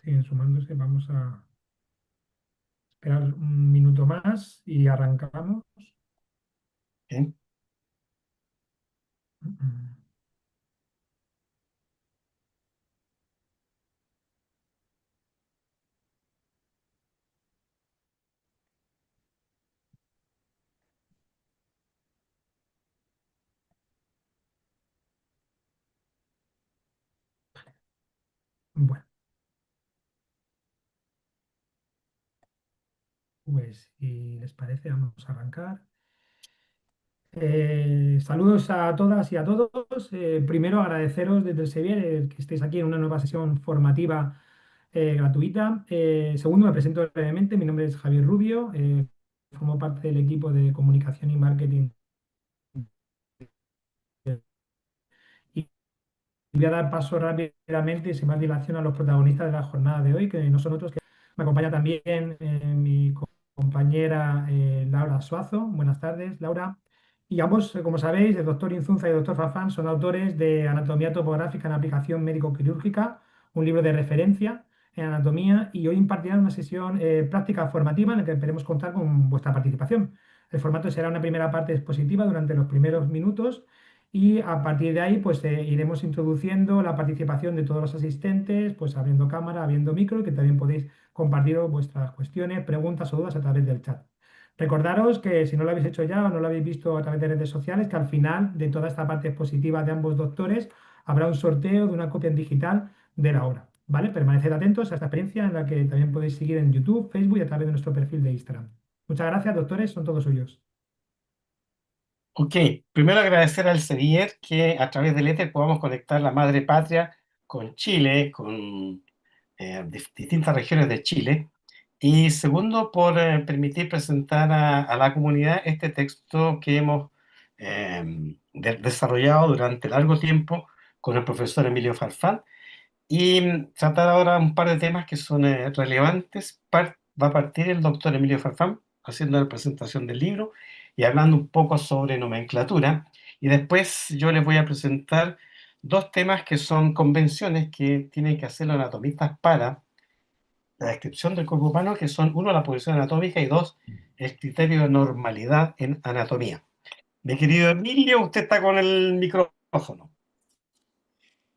Siguen sumándose. Vamos a esperar un minuto más y arrancamos. Bien. Bueno, pues si les parece, vamos a arrancar. Saludos a todas y a todos. Primero, agradeceros desde el Sevier que estéis aquí en una nueva sesión formativa gratuita. Segundo, me presento brevemente. Mi nombre es Javier Rubio. Formo parte del equipo de comunicación y marketing. Y voy a dar paso rápidamente y sin más dilación a los protagonistas de la jornada de hoy, que no son otros que me acompaña también mi compañera Laura Suazo. Buenas tardes, Laura. Y ambos, como sabéis, el doctor Inzunza y el doctor Fafán son autores de Anatomía topográfica en aplicación médico-quirúrgica, un libro de referencia en anatomía, y hoy impartirán una sesión práctica formativa en la que esperemos contar con vuestra participación. El formato será una primera parte expositiva durante los primeros minutos y a partir de ahí pues iremos introduciendo la participación de todos los asistentes, pues abriendo cámara, abriendo micro, y que también podéis compartir vuestras cuestiones, preguntas o dudas a través del chat. Recordaros que si no lo habéis hecho ya o no lo habéis visto a través de redes sociales, que al final de toda esta parte expositiva de ambos doctores habrá un sorteo de una copia en digital de la obra. ¿Vale? Permaneced atentos a esta experiencia en la que también podéis seguir en YouTube, Facebook y a través de nuestro perfil de Instagram. Muchas gracias, doctores, son todos suyos. Ok, primero agradecer al CEDIER que a través del éter podamos conectar la madre patria con Chile, con distintas regiones de Chile. Y segundo, por permitir presentar a la comunidad este texto que hemos desarrollado durante largo tiempo con el profesor Emilio Farfán. Y tratar ahora un par de temas que son relevantes. Va a partir el doctor Emilio Farfán haciendo la presentación del libro y hablando un poco sobre nomenclatura. Y después yo les voy a presentar dos temas que son convenciones que tienen que hacer los anatomistas para la descripción del cuerpo humano, que son, uno, la posición anatómica y dos, el criterio de normalidad en anatomía. Mi querido Emilio, usted está con el micrófono.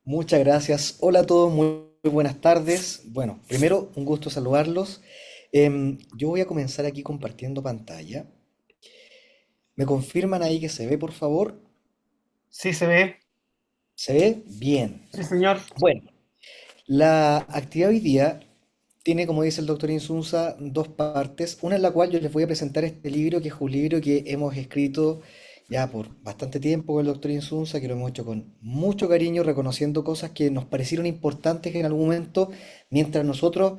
Muchas gracias. Hola a todos, muy buenas tardes. Bueno, primero, un gusto saludarlos. Yo voy a comenzar aquí compartiendo pantalla. ¿Me confirman ahí que se ve, por favor? Sí se ve. ¿Se ve? Bien. Sí, señor. Bueno, la actividad hoy día tiene, como dice el doctor Insunza, dos partes. Una en la cual yo les voy a presentar este libro, que es un libro que hemos escrito ya por bastante tiempo con el doctor Insunza, que lo hemos hecho con mucho cariño, reconociendo cosas que nos parecieron importantes en algún momento, mientras nosotros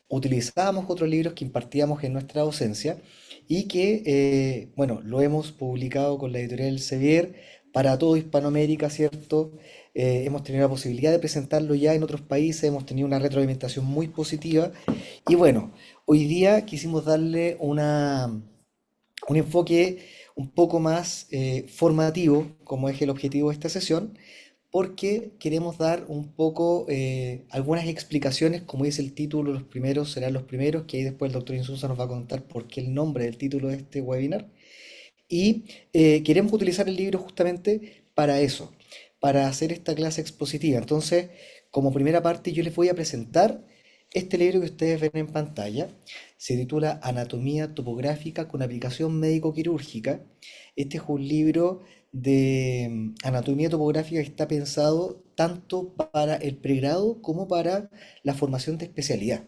utilizábamos otros libros que impartíamos en nuestra docencia y que, bueno, lo hemos publicado con la editorial Sevier para todo Hispanoamérica, ¿cierto? Hemos tenido la posibilidad de presentarlo ya en otros países, hemos tenido una retroalimentación muy positiva y bueno, hoy día quisimos darle un enfoque un poco más formativo, como es el objetivo de esta sesión, porque queremos dar un poco algunas explicaciones, como dice el título, los primeros serán los primeros, que ahí después el doctor Insunza nos va a contar por qué el nombre del título de este webinar. Y queremos utilizar el libro justamente para eso, para hacer esta clase expositiva. Entonces, como primera parte, yo les voy a presentar este libro que ustedes ven en pantalla. Se titula Anatomía topográfica con aplicación médico-quirúrgica. Este es un libro de anatomía topográfica que está pensado tanto para el pregrado como para la formación de especialidad.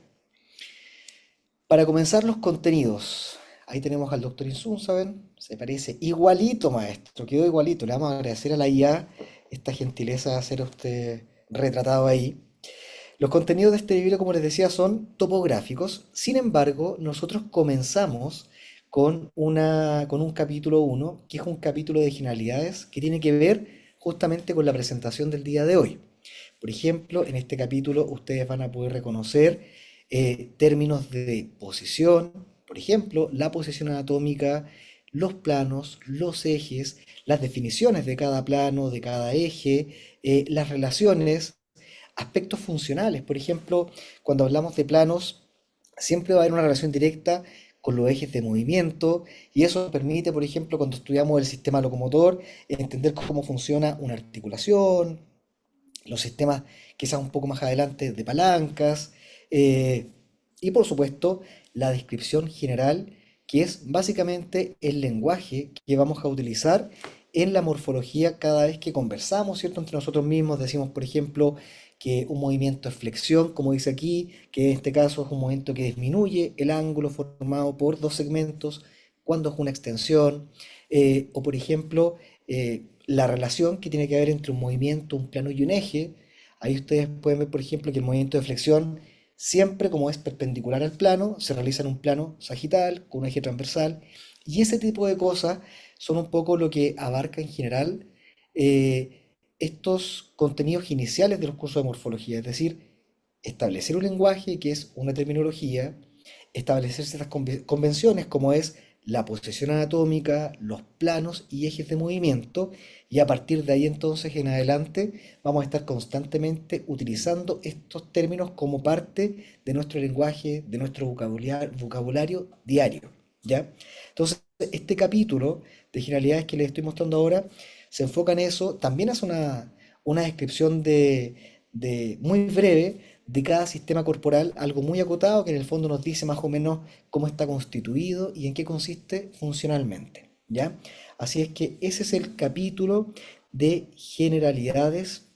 Para comenzar los contenidos, ahí tenemos al doctor Insunza, ¿ven? Se parece igualito, maestro, quedó igualito. Le vamos a agradecer a la IA esta gentileza de hacer usted retratado ahí. Los contenidos de este libro, como les decía, son topográficos. Sin embargo, nosotros comenzamos con un capítulo uno, que es un capítulo de generalidades que tiene que ver justamente con la presentación del día de hoy. Por ejemplo, en este capítulo ustedes van a poder reconocer términos de posición, por ejemplo, la posición anatómica, los planos, los ejes, las definiciones de cada plano, de cada eje, las relaciones. aspectos funcionales. Por ejemplo, cuando hablamos de planos, siempre va a haber una relación directa con los ejes de movimiento y eso permite, por ejemplo, cuando estudiamos el sistema locomotor, entender cómo funciona una articulación, los sistemas quizás un poco más adelante de palancas, eh, y por supuesto la descripción general, que es básicamente el lenguaje que vamos a utilizar en la morfología cada vez que conversamos, ¿cierto? Entre nosotros mismos decimos, por ejemplo, que un movimiento es flexión, como dice aquí, que en este caso es un movimiento que disminuye el ángulo formado por dos segmentos, cuando es una extensión, o por ejemplo, la relación que tiene que haber entre un movimiento, un plano y un eje. Ahí ustedes pueden ver, por ejemplo, que el movimiento de flexión, siempre como es perpendicular al plano, se realiza en un plano sagital, con un eje transversal, y ese tipo de cosas son un poco lo que abarca en general estos contenidos iniciales de los cursos de morfología, es decir, establecer un lenguaje que es una terminología, establecer ciertas convenciones como es la posición anatómica, los planos y ejes de movimiento, y a partir de ahí entonces en adelante vamos a estar constantemente utilizando estos términos como parte de nuestro lenguaje, de nuestro vocabulario diario, ¿ya? Entonces, este capítulo de generalidades que les estoy mostrando ahora se enfoca en eso, también hace una descripción muy breve de cada sistema corporal, algo muy acotado que en el fondo nos dice más o menos cómo está constituido y en qué consiste funcionalmente, ¿ya? Así es que ese es el capítulo de generalidades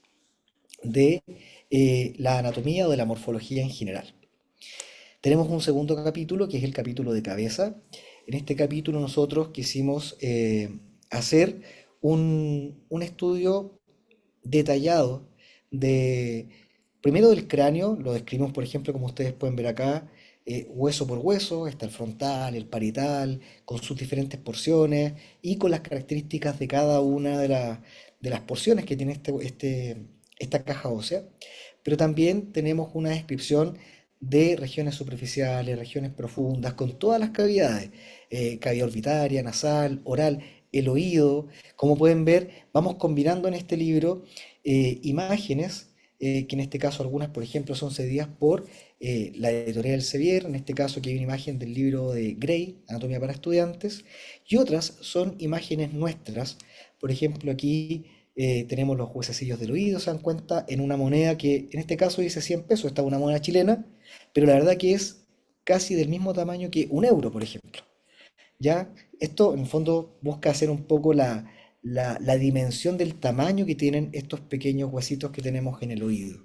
de la anatomía o de la morfología en general. Tenemos un segundo capítulo que es el capítulo de cabeza. En este capítulo nosotros quisimos hacer un estudio detallado de, primero del cráneo, lo describimos por ejemplo como ustedes pueden ver acá, hueso por hueso, está el frontal, el parietal, con sus diferentes porciones y con las características de cada una de las porciones que tiene esta caja ósea. Pero también tenemos una descripción de regiones superficiales, regiones profundas, con todas las cavidades, cavidad orbitaria, nasal, oral, el oído. Como pueden ver, vamos combinando en este libro imágenes, que en este caso algunas, por ejemplo, son cedidas por la editorial Elsevier, en este caso que hay una imagen del libro de Gray, Anatomía para Estudiantes, y otras son imágenes nuestras. Por ejemplo, aquí tenemos los huesecillos del oído, se dan cuenta, en una moneda que en este caso dice 100 pesos, esta es una moneda chilena, pero la verdad que es casi del mismo tamaño que un euro, por ejemplo. ¿Ya? Esto en el fondo busca hacer un poco la dimensión del tamaño que tienen estos pequeños huesitos que tenemos en el oído.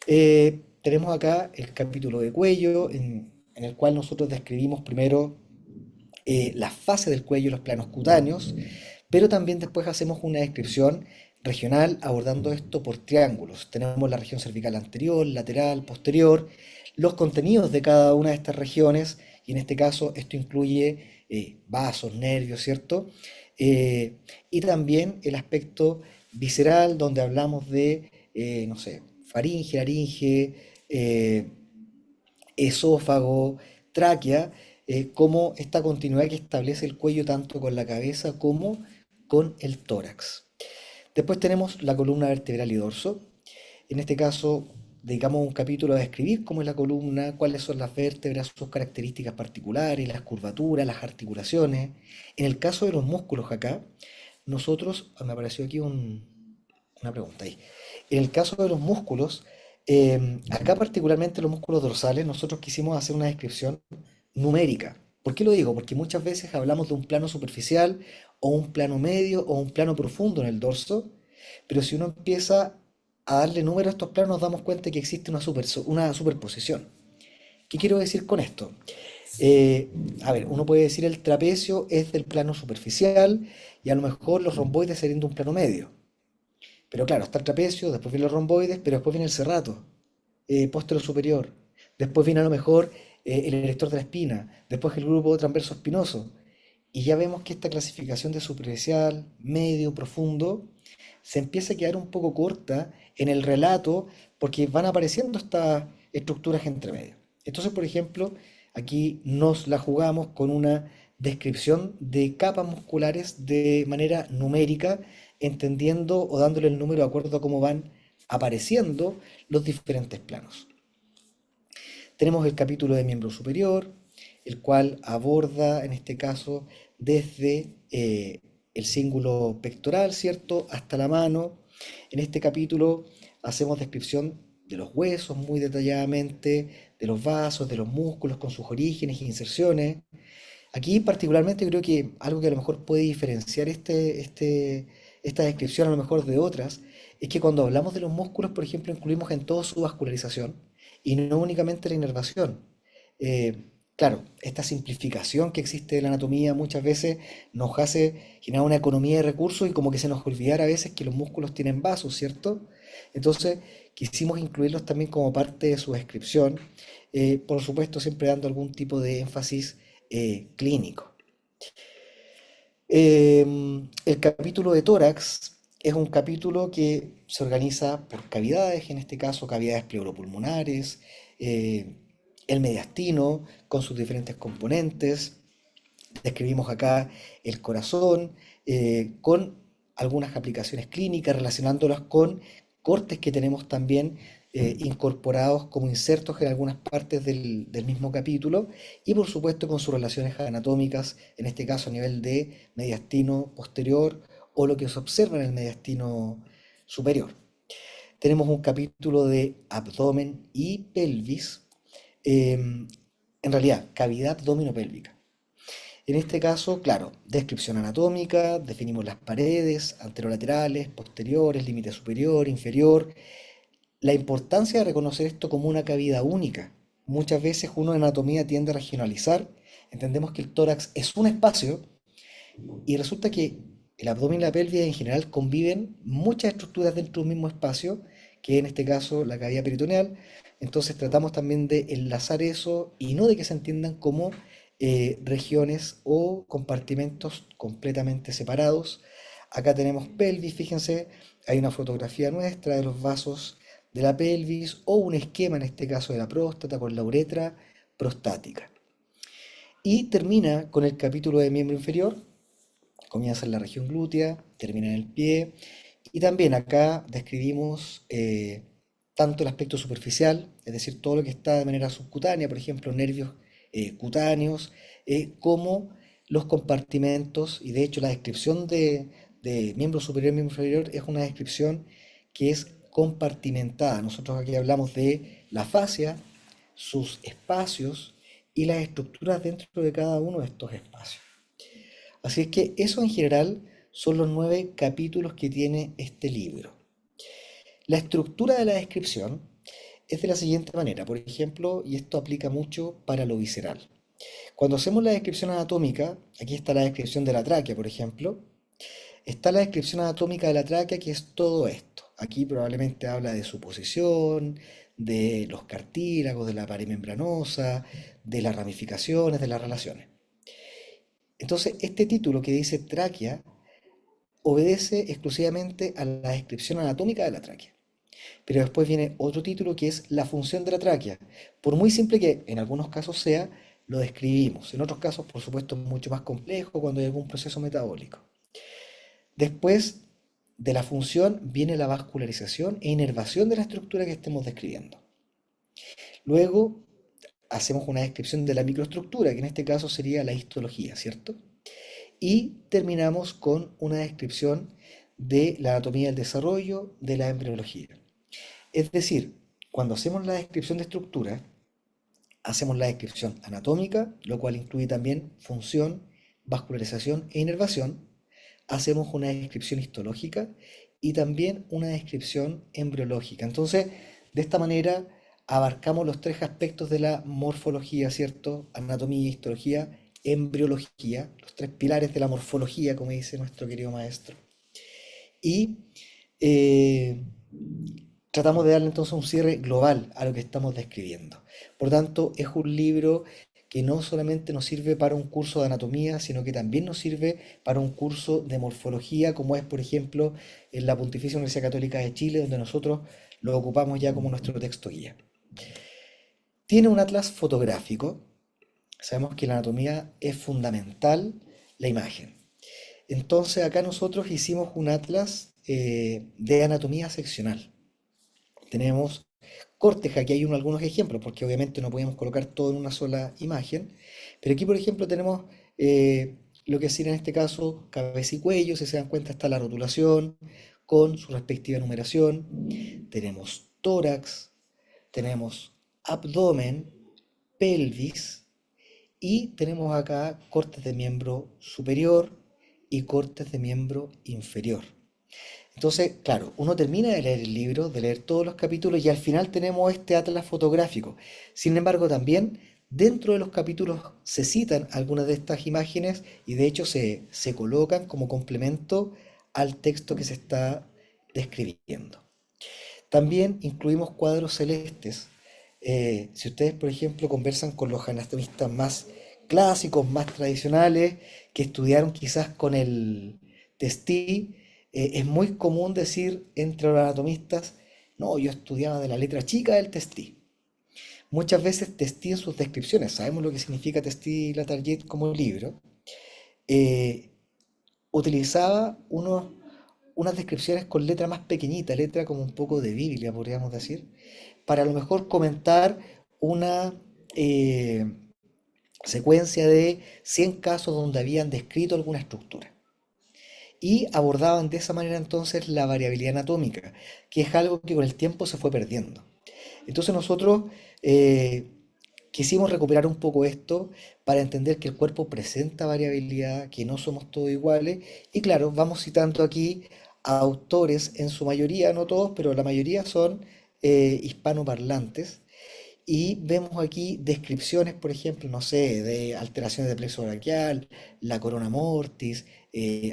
Tenemos acá el capítulo de cuello, en el cual nosotros describimos primero la fase del cuello, los planos cutáneos, pero también después hacemos una descripción regional abordando esto por triángulos. Tenemos la región cervical anterior, lateral, posterior, los contenidos de cada una de estas regiones, y en este caso esto incluye vasos, nervios, ¿cierto? Y también el aspecto visceral, donde hablamos de, no sé, faringe, laringe, esófago, tráquea, como esta continuidad que establece el cuello tanto con la cabeza como con el tórax. Después tenemos la columna vertebral y dorso. En este caso, dedicamos un capítulo a describir cómo es la columna, cuáles son las vértebras, sus características particulares, las curvaturas, las articulaciones. En el caso de los músculos acá, nosotros, me apareció aquí una pregunta ahí. En el caso de los músculos, acá particularmente los músculos dorsales, nosotros quisimos hacer una descripción numérica. ¿Por qué lo digo? Porque muchas veces hablamos de un plano superficial o un plano medio o un plano profundo en el dorso, pero si uno empieza a darle número a estos planos nos damos cuenta que existe una superposición. ¿Qué quiero decir con esto? A ver, uno puede decir el trapecio es del plano superficial y a lo mejor los romboides serían de un plano medio. Pero claro, está el trapecio, después vienen los romboides, pero después viene el serrato, póstero superior. Después viene a lo mejor el erector de la espina, después el grupo transverso espinoso. Y ya vemos que esta clasificación de superficial, medio, profundo, se empieza a quedar un poco corta en el relato porque van apareciendo estas estructuras entre medio. Entonces, por ejemplo, aquí nos la jugamos con una descripción de capas musculares de manera numérica, entendiendo o dándole el número de acuerdo a cómo van apareciendo los diferentes planos. Tenemos el capítulo de miembro superior, el cual aborda, en este caso, desde el cíngulo pectoral, ¿cierto?, hasta la mano. En este capítulo hacemos descripción de los huesos muy detalladamente, de los vasos, de los músculos con sus orígenes e inserciones. Aquí particularmente creo que algo que a lo mejor puede diferenciar esta descripción a lo mejor de otras, es que cuando hablamos de los músculos, por ejemplo, incluimos en todo su vascularización y no únicamente la inervación. Claro, esta simplificación que existe de la anatomía muchas veces nos hace generar una economía de recursos y como que se nos olvidara a veces que los músculos tienen vasos, ¿cierto? Entonces quisimos incluirlos también como parte de su descripción, por supuesto siempre dando algún tipo de énfasis clínico. El capítulo de tórax es un capítulo que se organiza por cavidades, en este caso cavidades pleuropulmonares, eh, el mediastino con sus diferentes componentes. Describimos acá el corazón con algunas aplicaciones clínicas relacionándolas con cortes que tenemos también incorporados como insertos en algunas partes del mismo capítulo y por supuesto con sus relaciones anatómicas, en este caso a nivel de mediastino posterior o lo que se observa en el mediastino superior. Tenemos un capítulo de abdomen y pelvis, en realidad cavidad abdominopélvica. En este caso, claro, descripción anatómica, definimos las paredes, anterolaterales, posteriores, límite superior, inferior, la importancia de reconocer esto como una cavidad única. Muchas veces uno en anatomía tiende a regionalizar, entendemos que el tórax es un espacio y resulta que el abdomen y la pelvis en general conviven muchas estructuras dentro de un mismo espacio, que en este caso la cavidad peritoneal. Entonces tratamos también de enlazar eso y no de que se entiendan como regiones o compartimentos completamente separados. Acá tenemos pelvis, fíjense, hay una fotografía nuestra de los vasos de la pelvis o un esquema en este caso de la próstata con la uretra prostática. Y termina con el capítulo de miembro inferior, comienza en la región glútea, termina en el pie, y también acá describimos tanto el aspecto superficial, es decir, todo lo que está de manera subcutánea, por ejemplo, nervios cutáneos, como los compartimentos, y de hecho la descripción de miembro superior y miembro inferior es una descripción que es compartimentada. Nosotros aquí hablamos de la fascia, sus espacios y las estructuras dentro de cada uno de estos espacios. Así es que eso en general son los 9 capítulos que tiene este libro. La estructura de la descripción es de la siguiente manera, por ejemplo, y esto aplica mucho para lo visceral. Cuando hacemos la descripción anatómica, aquí está la descripción de la tráquea, por ejemplo, está la descripción anatómica de la tráquea que es todo esto. Aquí probablemente habla de su posición, de los cartílagos, de la pared membranosa, de las ramificaciones, de las relaciones. Entonces, este título que dice tráquea obedece exclusivamente a la descripción anatómica de la tráquea. Pero después viene otro título que es la función de la tráquea. Por muy simple que en algunos casos sea, lo describimos. En otros casos, por supuesto, es mucho más complejo cuando hay algún proceso metabólico. Después de la función viene la vascularización e inervación de la estructura que estemos describiendo. Luego hacemos una descripción de la microestructura, que en este caso sería la histología, ¿cierto? Y terminamos con una descripción de la anatomía del desarrollo, de la embriología. Es decir, cuando hacemos la descripción de estructura, hacemos la descripción anatómica, lo cual incluye también función, vascularización e inervación. Hacemos una descripción histológica y también una descripción embriológica. Entonces, de esta manera abarcamos los 3 aspectos de la morfología, ¿cierto? Anatomía, histología, embriología, los 3 pilares de la morfología, como dice nuestro querido maestro. Y eh, tratamos de darle entonces un cierre global a lo que estamos describiendo. Por tanto, es un libro que no solamente nos sirve para un curso de anatomía, sino que también nos sirve para un curso de morfología, como es, por ejemplo, en la Pontificia Universidad Católica de Chile, donde nosotros lo ocupamos ya como nuestro texto guía. Tiene un atlas fotográfico. Sabemos que en la anatomía es fundamental la imagen. Entonces acá nosotros hicimos un atlas de anatomía seccional. Tenemos cortes, aquí hay algunos ejemplos, porque obviamente no podemos colocar todo en una sola imagen, pero aquí por ejemplo tenemos lo que sería en este caso cabeza y cuello, si se dan cuenta está la rotulación con su respectiva numeración, tenemos tórax, tenemos abdomen, pelvis y tenemos acá cortes de miembro superior y cortes de miembro inferior. Entonces, claro, uno termina de leer el libro, de leer todos los capítulos y al final tenemos este atlas fotográfico. Sin embargo, también dentro de los capítulos se citan algunas de estas imágenes y de hecho se colocan como complemento al texto que se está describiendo. También incluimos cuadros celestes. Si ustedes, por ejemplo, conversan con los anatomistas más clásicos, más tradicionales, que estudiaron quizás con el Testí, es muy común decir entre los anatomistas, no, yo estudiaba de la letra chica del Testí. Muchas veces Testí en sus descripciones, sabemos lo que significa Testí la Target como libro, eh, utilizaba unas descripciones con letra más pequeñita, letra como un poco de Biblia, podríamos decir, para a lo mejor comentar una eh, secuencia de 100 casos donde habían descrito alguna estructura. Y abordaban de esa manera entonces la variabilidad anatómica, que es algo que con el tiempo se fue perdiendo. Entonces nosotros eh, quisimos recuperar un poco esto para entender que el cuerpo presenta variabilidad, que no somos todos iguales, y claro, vamos citando aquí a autores, en su mayoría, no todos, pero la mayoría son hispanoparlantes, y vemos aquí descripciones, por ejemplo, no sé, de alteraciones de plexo braquial, la corona mortis,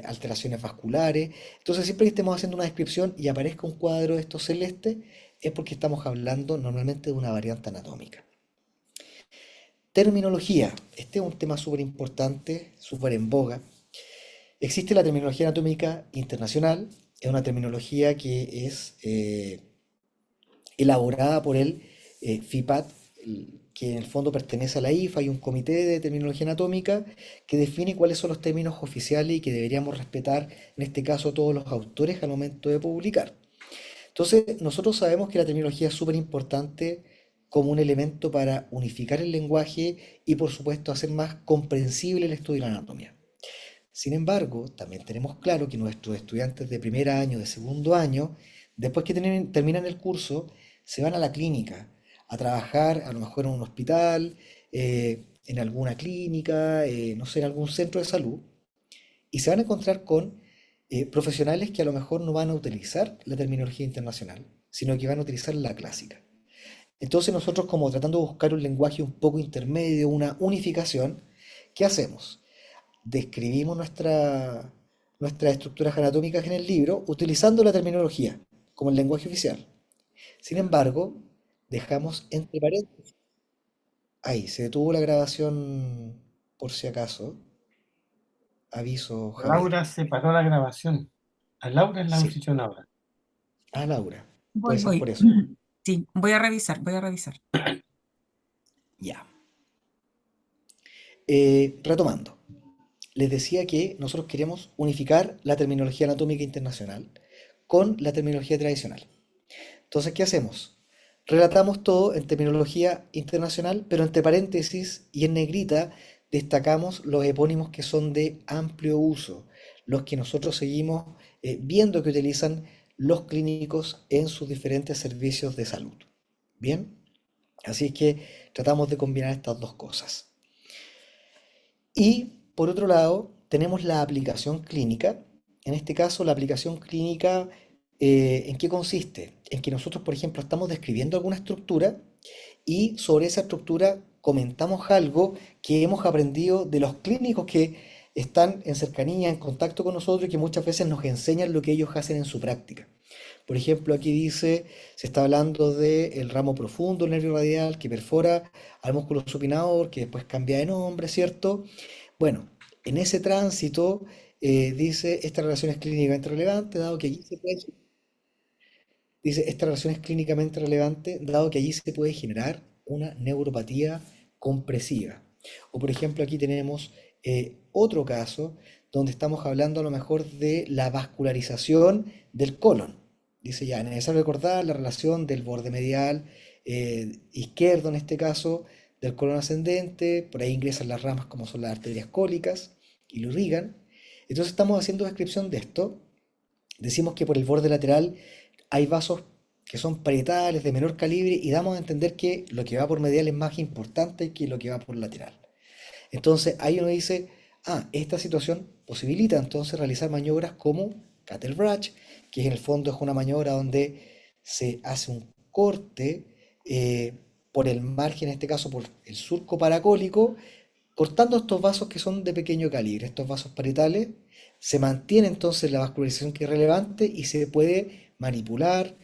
alteraciones vasculares. Entonces, siempre que estemos haciendo una descripción y aparezca un cuadro de estos celestes, es porque estamos hablando normalmente de una variante anatómica. Terminología. Este es un tema súper importante, súper en boga. Existe la terminología anatómica internacional. Es una terminología que es elaborada por el FIPAT, que en el fondo pertenece a la IFA. Hay un comité de terminología anatómica que define cuáles son los términos oficiales y que deberíamos respetar, en este caso, todos los autores al momento de publicar. Entonces, nosotros sabemos que la terminología es súper importante como un elemento para unificar el lenguaje y, por supuesto, hacer más comprensible el estudio de la anatomía. Sin embargo, también tenemos claro que nuestros estudiantes de primer año, de segundo año, después que terminan el curso, se van a la clínica a trabajar, a lo mejor en un hospital, en alguna clínica, no sé, en algún centro de salud, y se van a encontrar con profesionales que a lo mejor no van a utilizar la terminología internacional, sino que van a utilizar la clásica. Entonces nosotros como tratando de buscar un lenguaje un poco intermedio, una unificación, ¿qué hacemos? Describimos nuestras estructuras anatómicas en el libro utilizando la terminología como el lenguaje oficial. Sin embargo, dejamos entre paréntesis. Ahí, se detuvo la grabación por si acaso. Aviso, Javier. Laura se paró la grabación. A Laura es la Sí. posición ahora. Ah, Laura. Voy, Puede ser voy. por eso. Sí, voy a revisar, voy a revisar. Ya. Retomando. Les decía que nosotros queremos unificar la terminología anatómica internacional con la terminología tradicional. Entonces, ¿qué hacemos? Relatamos todo en terminología internacional, pero entre paréntesis y en negrita destacamos los epónimos que son de amplio uso, los que nosotros seguimos viendo que utilizan los clínicos en sus diferentes servicios de salud. Bien, así es que tratamos de combinar estas dos cosas. Y por otro lado, tenemos la aplicación clínica. En este caso, la aplicación clínica, ¿en qué consiste? En que nosotros, por ejemplo, estamos describiendo alguna estructura y sobre esa estructura comentamos algo que hemos aprendido de los clínicos que están en cercanía, en contacto con nosotros y que muchas veces nos enseñan lo que ellos hacen en su práctica. Por ejemplo, aquí dice, se está hablando del ramo profundo del nervio radial que perfora al músculo supinador, que después cambia de nombre, ¿cierto? Bueno, en ese tránsito dice, esta relación es clínicamente relevante, dado que allí se puede, dice, esta relación es clínicamente relevante, dado que allí se puede generar una neuropatía compresiva. O por ejemplo, aquí tenemos otro caso donde estamos hablando a lo mejor de la vascularización del colon, Dice ya, es necesario recordar la relación del borde medial izquierdo en este caso, del colon ascendente, por ahí ingresan las ramas como son las arterias cólicas y lo irrigan. Entonces estamos haciendo descripción de esto. Decimos que por el borde lateral hay vasos que son parietales de menor calibre y damos a entender que lo que va por medial es más importante que lo que va por lateral. Entonces ahí uno dice, esta situación posibilita entonces realizar maniobras como Cattle que en el fondo es una maniobra donde se hace un corte por el margen, en este caso por el surco paracólico, cortando estos vasos que son de pequeño calibre, estos vasos parietales, se mantiene entonces la vascularización que es relevante y se puede manipular,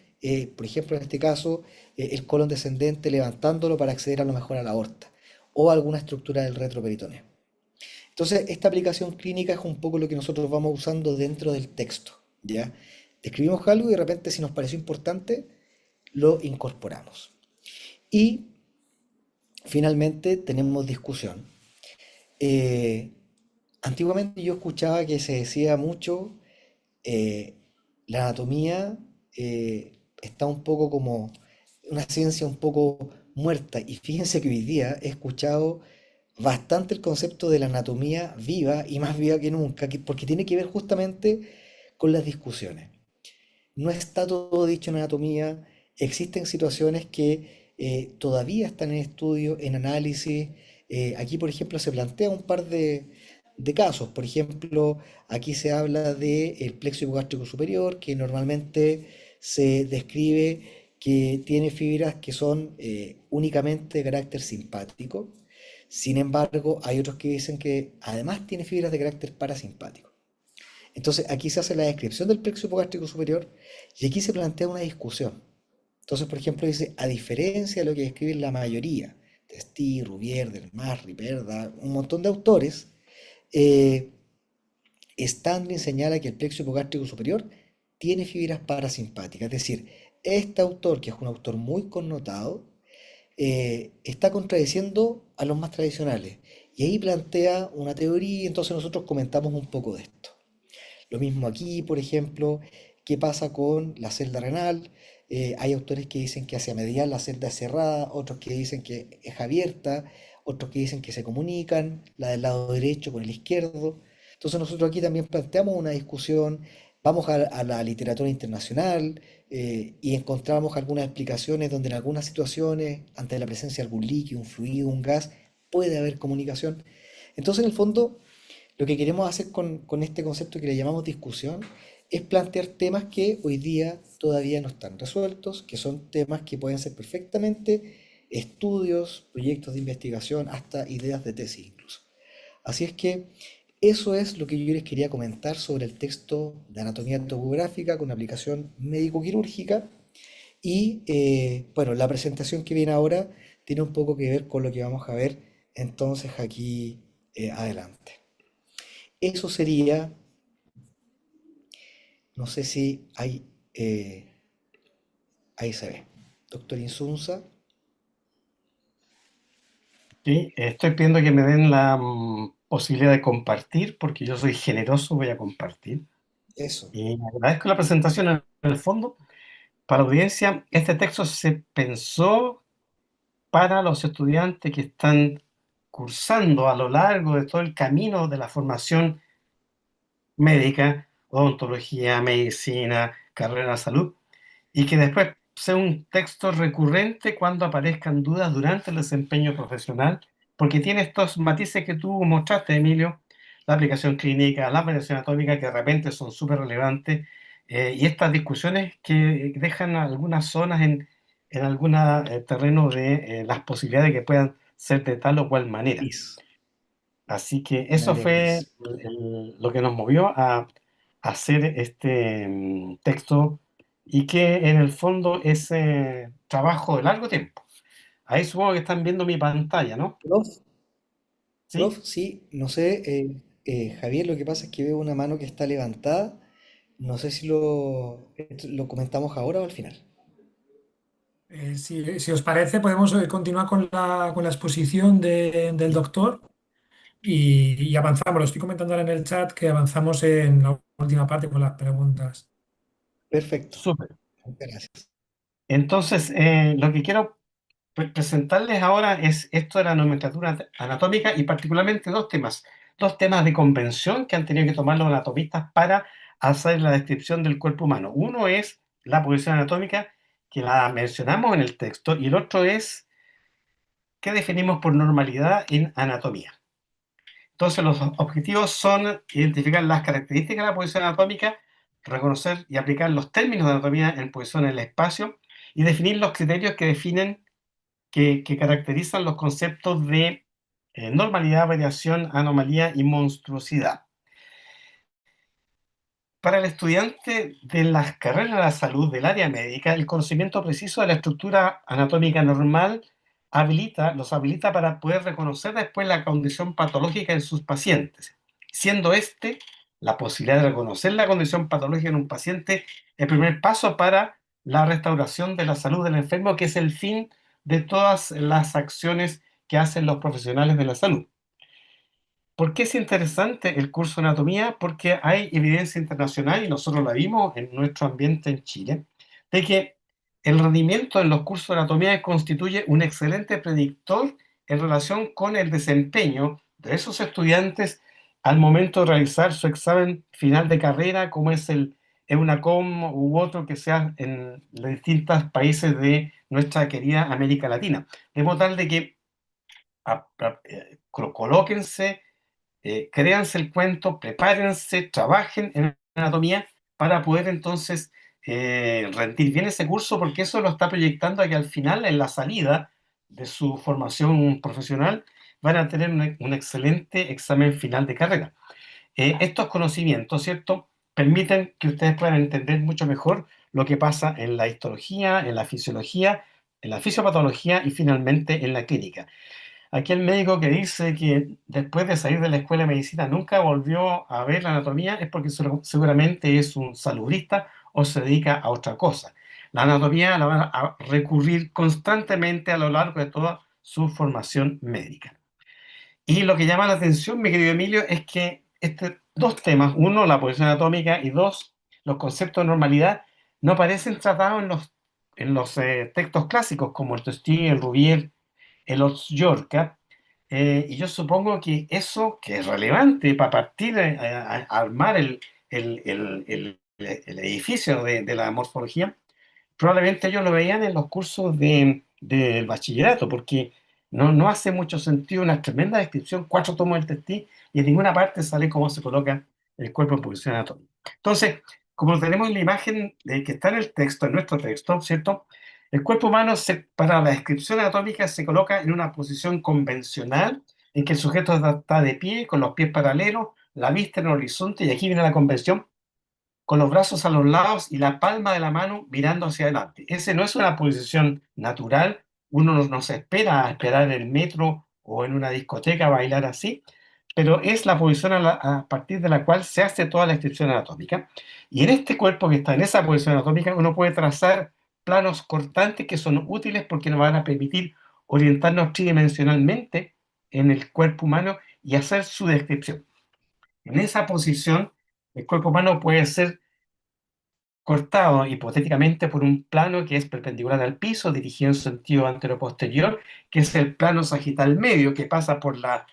por ejemplo en este caso, el colon descendente levantándolo para acceder a lo mejor a la aorta o a alguna estructura del retroperitoneo. Entonces, esta aplicación clínica es un poco lo que nosotros vamos usando dentro del texto, ¿ya? Describimos algo y de repente si nos pareció importante, lo incorporamos. Y finalmente tenemos discusión. Eh, Antiguamente yo escuchaba que se decía mucho, eh, la anatomía está un poco como una ciencia un poco muerta. Y fíjense que hoy día he escuchado bastante el concepto de la anatomía viva y más viva que nunca, porque tiene que ver justamente con las discusiones. No está todo dicho en anatomía, existen situaciones que todavía están en estudio, en análisis. Aquí, por ejemplo, se plantea un par de casos. Por ejemplo, aquí se habla del plexo hipogástrico superior, que normalmente se describe que tiene fibras que son únicamente de carácter simpático. Sin embargo, hay otros que dicen que además tiene fibras de carácter parasimpático. Entonces, aquí se hace la descripción del plexo hipogástrico superior y aquí se plantea una discusión. Entonces, por ejemplo, dice, a diferencia de lo que describe la mayoría, de Stee, Rubier, Del Mar, Riperda, un montón de autores, eh, Standlin señala que el plexo hipogástrico superior tiene fibras parasimpáticas. Es decir, este autor, que es un autor muy connotado, está contradiciendo a los más tradicionales. Y ahí plantea una teoría, entonces nosotros comentamos un poco de esto. Lo mismo aquí, por ejemplo, qué pasa con la celda renal. Hay autores que dicen que hacia medial la celda es cerrada, otros que dicen que es abierta, otros que dicen que se comunican, la del lado derecho con el izquierdo. Entonces nosotros aquí también planteamos una discusión, vamos a la literatura internacional y encontramos algunas explicaciones donde en algunas situaciones, ante la presencia de algún líquido, un fluido, un gas, puede haber comunicación. Entonces, en el fondo, lo que queremos hacer con este concepto que le llamamos discusión es plantear temas que hoy día todavía no están resueltos, que son temas que pueden ser perfectamente estudios, proyectos de investigación, hasta ideas de tesis incluso. Así es que eso es lo que yo les quería comentar sobre el texto de anatomía topográfica con aplicación médico-quirúrgica. Y bueno, la presentación que viene ahora tiene un poco que ver con lo que vamos a ver entonces aquí adelante. Eso sería, no sé si hay, ahí se ve. Doctor Insunza, Sí, estoy pidiendo que me den la posibilidad de compartir, porque yo soy generoso, voy a compartir. eso. Y agradezco la presentación. En el fondo, para la audiencia, este texto se pensó para los estudiantes que están cursando a lo largo de todo el camino de la formación médica, odontología, medicina, carrera de la salud, y que después sea un texto recurrente cuando aparezcan dudas durante el desempeño profesional, porque tiene estos matices que tú mostraste, Emilio, la aplicación clínica, la variación anatómica, que de repente son súper relevantes, y estas discusiones que dejan algunas zonas en algún terreno de las posibilidades que puedan ser de tal o cual manera. Gris, Así que un eso área fue gris. lo que nos movió a hacer este texto, y que en el fondo es trabajo de largo tiempo. Ahí supongo que están viendo mi pantalla, ¿no? Prof, ¿Sí? sí, no sé, Javier, lo que pasa es que veo una mano que está levantada. No sé si lo comentamos ahora o al final. Si os parece, podemos continuar con la exposición del Sí, doctor y avanzamos. Lo estoy comentando ahora en el chat que avanzamos en la última parte con las preguntas. perfecto. Súper. Muchas gracias. Entonces, lo que quiero presentarles ahora es esto de la nomenclatura anatómica y particularmente dos temas de convención que han tenido que tomar los anatomistas para hacer la descripción del cuerpo humano. Uno es la posición anatómica, que la mencionamos en el texto, y el otro es qué definimos por normalidad en anatomía. Entonces, los objetivos son identificar las características de la posición anatómica, reconocer y aplicar los términos de anatomía en posición en el espacio y definir los criterios que definen que caracterizan los conceptos de normalidad, variación, anomalía y monstruosidad. Para el estudiante de las carreras de la salud del área médica, el conocimiento preciso de la estructura anatómica normal los habilita para poder reconocer después la condición patológica en sus pacientes, siendo la posibilidad de reconocer la condición patológica en un paciente, el primer paso para la restauración de la salud del enfermo, que es el fin de todas las acciones que hacen los profesionales de la salud. ¿Por qué es interesante el curso de anatomía? Porque hay evidencia internacional, y nosotros la vimos en nuestro ambiente en Chile, de que el rendimiento en los cursos de anatomía constituye un excelente predictor en relación con el desempeño de esos estudiantes al momento de realizar su examen final de carrera, como es el EUNACOM u otro que sea en los distintos países de nuestra querida América Latina. De modo tal de que colóquense, créanse el cuento, prepárense, trabajen en anatomía para poder entonces rendir bien ese curso, porque eso lo está proyectando a que al final, en la salida de su formación profesional, van a tener un excelente examen final de carrera. Estos conocimientos, ¿cierto?, permiten que ustedes puedan entender mucho mejor lo que pasa en la histología, en la fisiología, en la fisiopatología y finalmente en la clínica. Aquel médico que dice que después de salir de la escuela de medicina nunca volvió a ver la anatomía es porque seguramente es un saludista o se dedica a otra cosa. La anatomía la van a recurrir constantemente a lo largo de toda su formación médica. Y lo que llama la atención, mi querido Emilio, es que dos temas, uno, la posición anatómica, y dos, los conceptos de normalidad, no aparecen tratados en los textos clásicos como el Tostí, el Rouvier, el Yorca, y yo supongo que eso, que es relevante para partir a armar el edificio de la morfología, probablemente ellos lo veían en los cursos del bachillerato, porque no hace mucho sentido una tremenda descripción, 4 tomos del Testí, y en ninguna parte sale cómo se coloca el cuerpo en posición anatómica. Entonces, como tenemos la imagen que está en el texto, en nuestro texto, ¿cierto? El cuerpo humano, para la descripción anatómica, se coloca en una posición convencional, en que el sujeto está de pie, con los pies paralelos, la vista en el horizonte, y aquí viene la convención, con los brazos a los lados y la palma de la mano mirando hacia adelante. Ese no es una posición natural, uno no se espera a esperar en el metro o en una discoteca a bailar así, pero es la posición a partir de la cual se hace toda la descripción anatómica. Y en este cuerpo que está en esa posición anatómica, uno puede trazar planos cortantes que son útiles porque nos van a permitir orientarnos tridimensionalmente en el cuerpo humano y hacer su descripción. En esa posición, el cuerpo humano puede ser cortado hipotéticamente por un plano que es perpendicular al piso, dirigido en sentido antero-posterior, que es el plano sagital medio, que pasa por la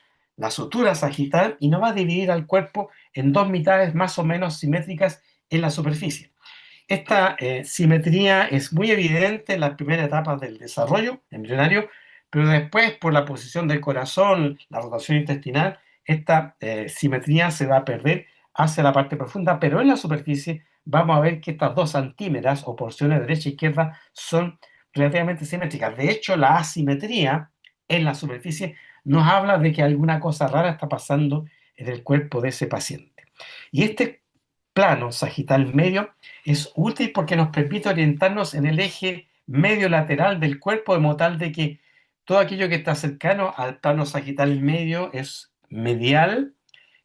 sutura sagital y nos va a dividir al cuerpo en dos mitades más o menos simétricas en la superficie. Esta simetría es muy evidente en las primeras etapas del desarrollo embrionario, pero después, por la posición del corazón, la rotación intestinal, esta simetría se va a perder hacia la parte profunda, pero en la superficie vamos a ver que estas dos antímeras o porciones derecha e izquierda son relativamente simétricas. De hecho, la asimetría en la superficie nos habla de que alguna cosa rara está pasando en el cuerpo de ese paciente. Y este plano sagital medio es útil porque nos permite orientarnos en el eje medio lateral del cuerpo, de modo tal de que todo aquello que está cercano al plano sagital medio es medial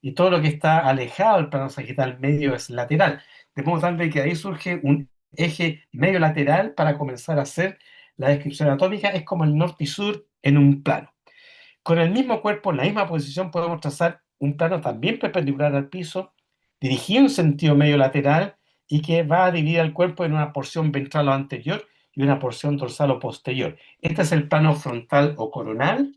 y todo lo que está alejado del plano sagital medio es lateral. De modo tal de que ahí surge un eje medio lateral para comenzar a hacer la descripción anatómica. Es como el norte y sur en un plano. Con el mismo cuerpo, en la misma posición, podemos trazar un plano también perpendicular al piso, dirigido en sentido medio lateral y que va a dividir el cuerpo en una porción ventral o anterior y una porción dorsal o posterior. Este es el plano frontal o coronal,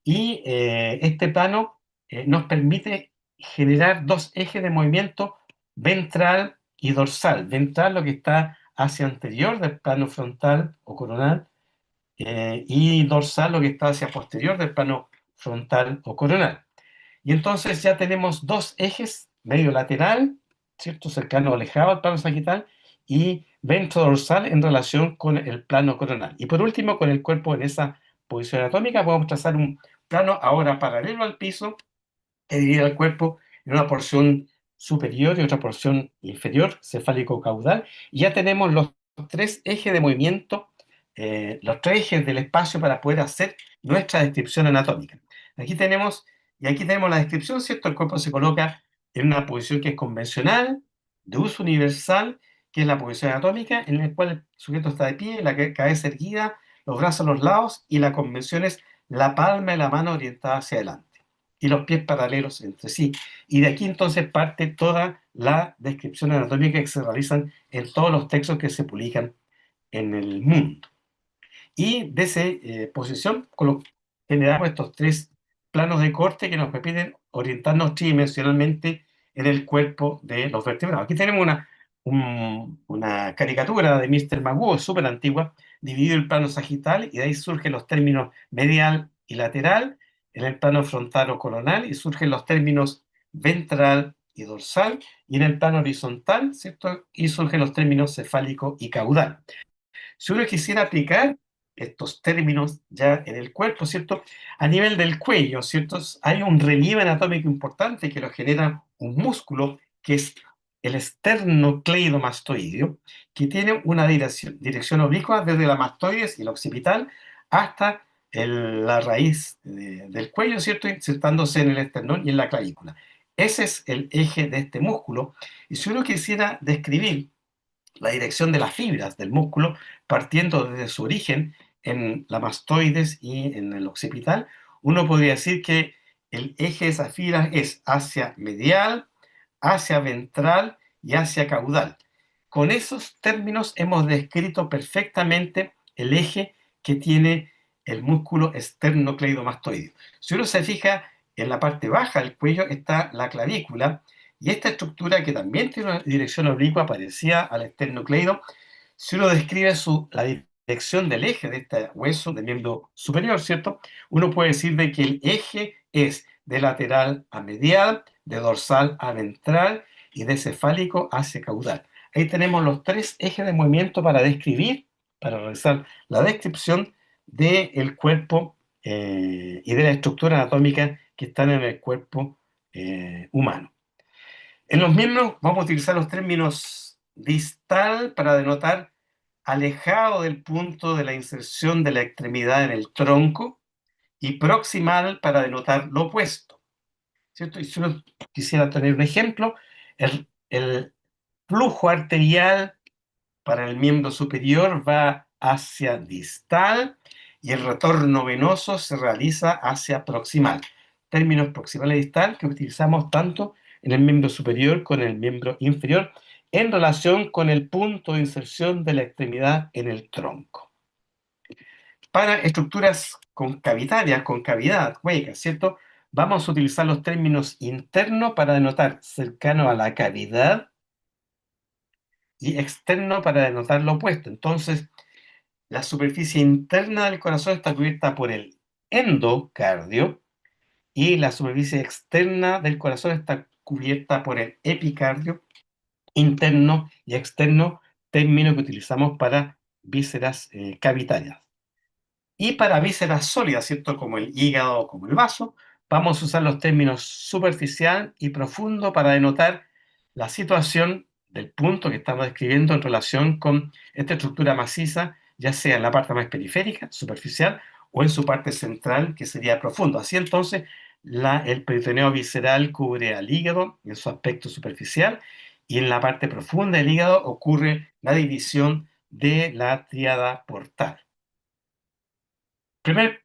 y este plano nos permite generar dos ejes de movimiento ventral y dorsal. Ventral, lo que está hacia anterior del plano frontal o coronal, y dorsal, lo que está hacia posterior del plano frontal o coronal. Y entonces ya tenemos dos ejes, medio lateral, ¿cierto? Cercano o alejado al plano sagital, y ventrodorsal en relación con el plano coronal. Y por último, con el cuerpo en esa posición anatómica, podemos trazar un plano ahora paralelo al piso, que divide el cuerpo en una porción superior y otra porción inferior, cefálico-caudal, y ya tenemos los tres ejes de movimiento, los tres ejes del espacio para poder hacer nuestra descripción anatómica. Aquí tenemos, y aquí tenemos la descripción, ¿cierto? El cuerpo se coloca en una posición que es convencional, de uso universal, que es la posición anatómica, en la cual el sujeto está de pie, la cabeza erguida, los brazos a los lados, y la convención es la palma de la mano orientada hacia adelante y los pies paralelos entre sí. Y de aquí entonces parte toda la descripción anatómica que se realizan en todos los textos que se publican en el mundo. Y de esa posición generamos estos tres planos de corte que nos permiten orientarnos tridimensionalmente en el cuerpo de los vertebrados. Aquí tenemos una caricatura de Mr. Magoo, súper antigua, dividido el plano sagital, y de ahí surgen los términos medial y lateral, en el plano frontal o coronal, y surgen los términos ventral y dorsal, y en el plano horizontal, ¿cierto? Y surgen los términos cefálico y caudal. Si uno quisiera aplicar estos términos ya en el cuerpo, ¿cierto? A nivel del cuello, ¿cierto? Hay un relieve anatómico importante que lo genera un músculo que es el esternocleidomastoideo, que tiene una dirección oblicua desde la mastoides y el occipital hasta la raíz del cuello, ¿cierto? Insertándose en el esternón y en la clavícula. Ese es el eje de este músculo. Y si uno quisiera describir la dirección de las fibras del músculo, partiendo desde su origen en la mastoides y en el occipital, uno podría decir que el eje de esas fibras es hacia medial, hacia ventral y hacia caudal. Con esos términos hemos descrito perfectamente el eje que tiene el músculo esternocleidomastoideo. Si uno se fija, en la parte baja del cuello está la clavícula, y esta estructura, que también tiene una dirección oblicua parecida al esternocleido, si uno describe la dirección del eje de este hueso del miembro superior, ¿cierto? Uno puede decir de que el eje es de lateral a medial, de dorsal a ventral y de cefálico hacia caudal. Ahí tenemos los tres ejes de movimiento para describir, para realizar la descripción del cuerpo y de la estructura anatómica que están en el cuerpo humano. En los miembros vamos a utilizar los términos distal para denotar alejado del punto de la inserción de la extremidad en el tronco, y proximal para denotar lo opuesto, ¿cierto? Y si uno quisiera tener un ejemplo, el flujo arterial para el miembro superior va hacia distal y el retorno venoso se realiza hacia proximal. Términos proximal y distal que utilizamos tanto en el miembro superior como en el miembro inferior en relación con el punto de inserción de la extremidad en el tronco. Para estructuras concavitarias, con cavidad, huecas, ¿cierto? Vamos a utilizar los términos interno para denotar cercano a la cavidad y externo para denotar lo opuesto. Entonces, la superficie interna del corazón está cubierta por el endocardio y la superficie externa del corazón está cubierta por el epicardio, interno y externo, término que utilizamos para vísceras cavitarias. Y para vísceras sólidas, ¿cierto? Como el hígado o como el vaso, vamos a usar los términos superficial y profundo para denotar la situación del punto que estamos describiendo en relación con esta estructura maciza, ya sea en la parte más periférica, superficial, o en su parte central, que sería profundo. Así entonces, el peritoneo visceral cubre al hígado en su aspecto superficial, y en la parte profunda del hígado ocurre la división de la tríada portal. Primer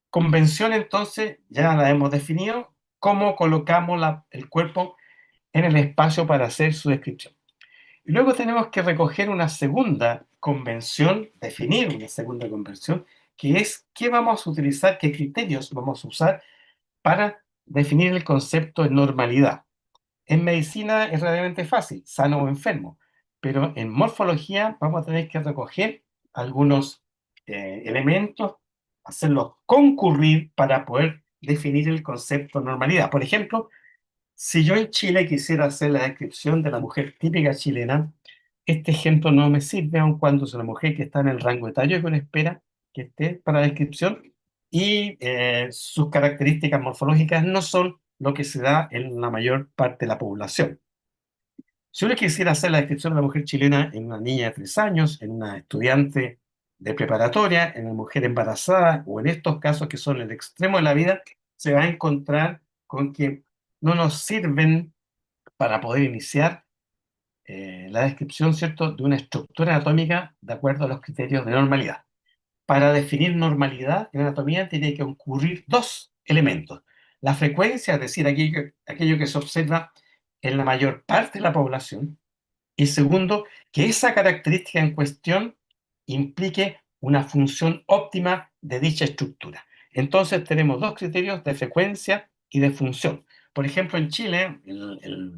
convención, entonces, ya la hemos definido, cómo colocamos el cuerpo en el espacio para hacer su descripción. Y luego tenemos que recoger una segunda convención, definir una segunda convención, que es qué vamos a utilizar, qué criterios vamos a usar para definir el concepto de normalidad. En medicina es relativamente fácil, sano o enfermo, pero en morfología vamos a tener que recoger algunos elementos, hacerlos concurrir para poder definir el concepto de normalidad. Por ejemplo, si yo en Chile quisiera hacer la descripción de la mujer típica chilena, este ejemplo no me sirve, aun cuando es una mujer que está en el rango etario que uno espera que esté para la descripción, y sus características morfológicas no son lo que se da en la mayor parte de la población. Si uno quisiera hacer la descripción de la mujer chilena en una niña de 3 años, en una estudiante de preparatoria, en una mujer embarazada, o en estos casos que son el extremo de la vida, se va a encontrar con que no nos sirven para poder iniciar la descripción, ¿cierto?, de una estructura anatómica de acuerdo a los criterios de normalidad. Para definir normalidad en anatomía tiene que ocurrir dos elementos. La frecuencia, es decir, aquello que se observa en la mayor parte de la población, y segundo, que esa característica en cuestión implique una función óptima de dicha estructura. Entonces tenemos dos criterios de frecuencia y de función. Por ejemplo, en Chile, el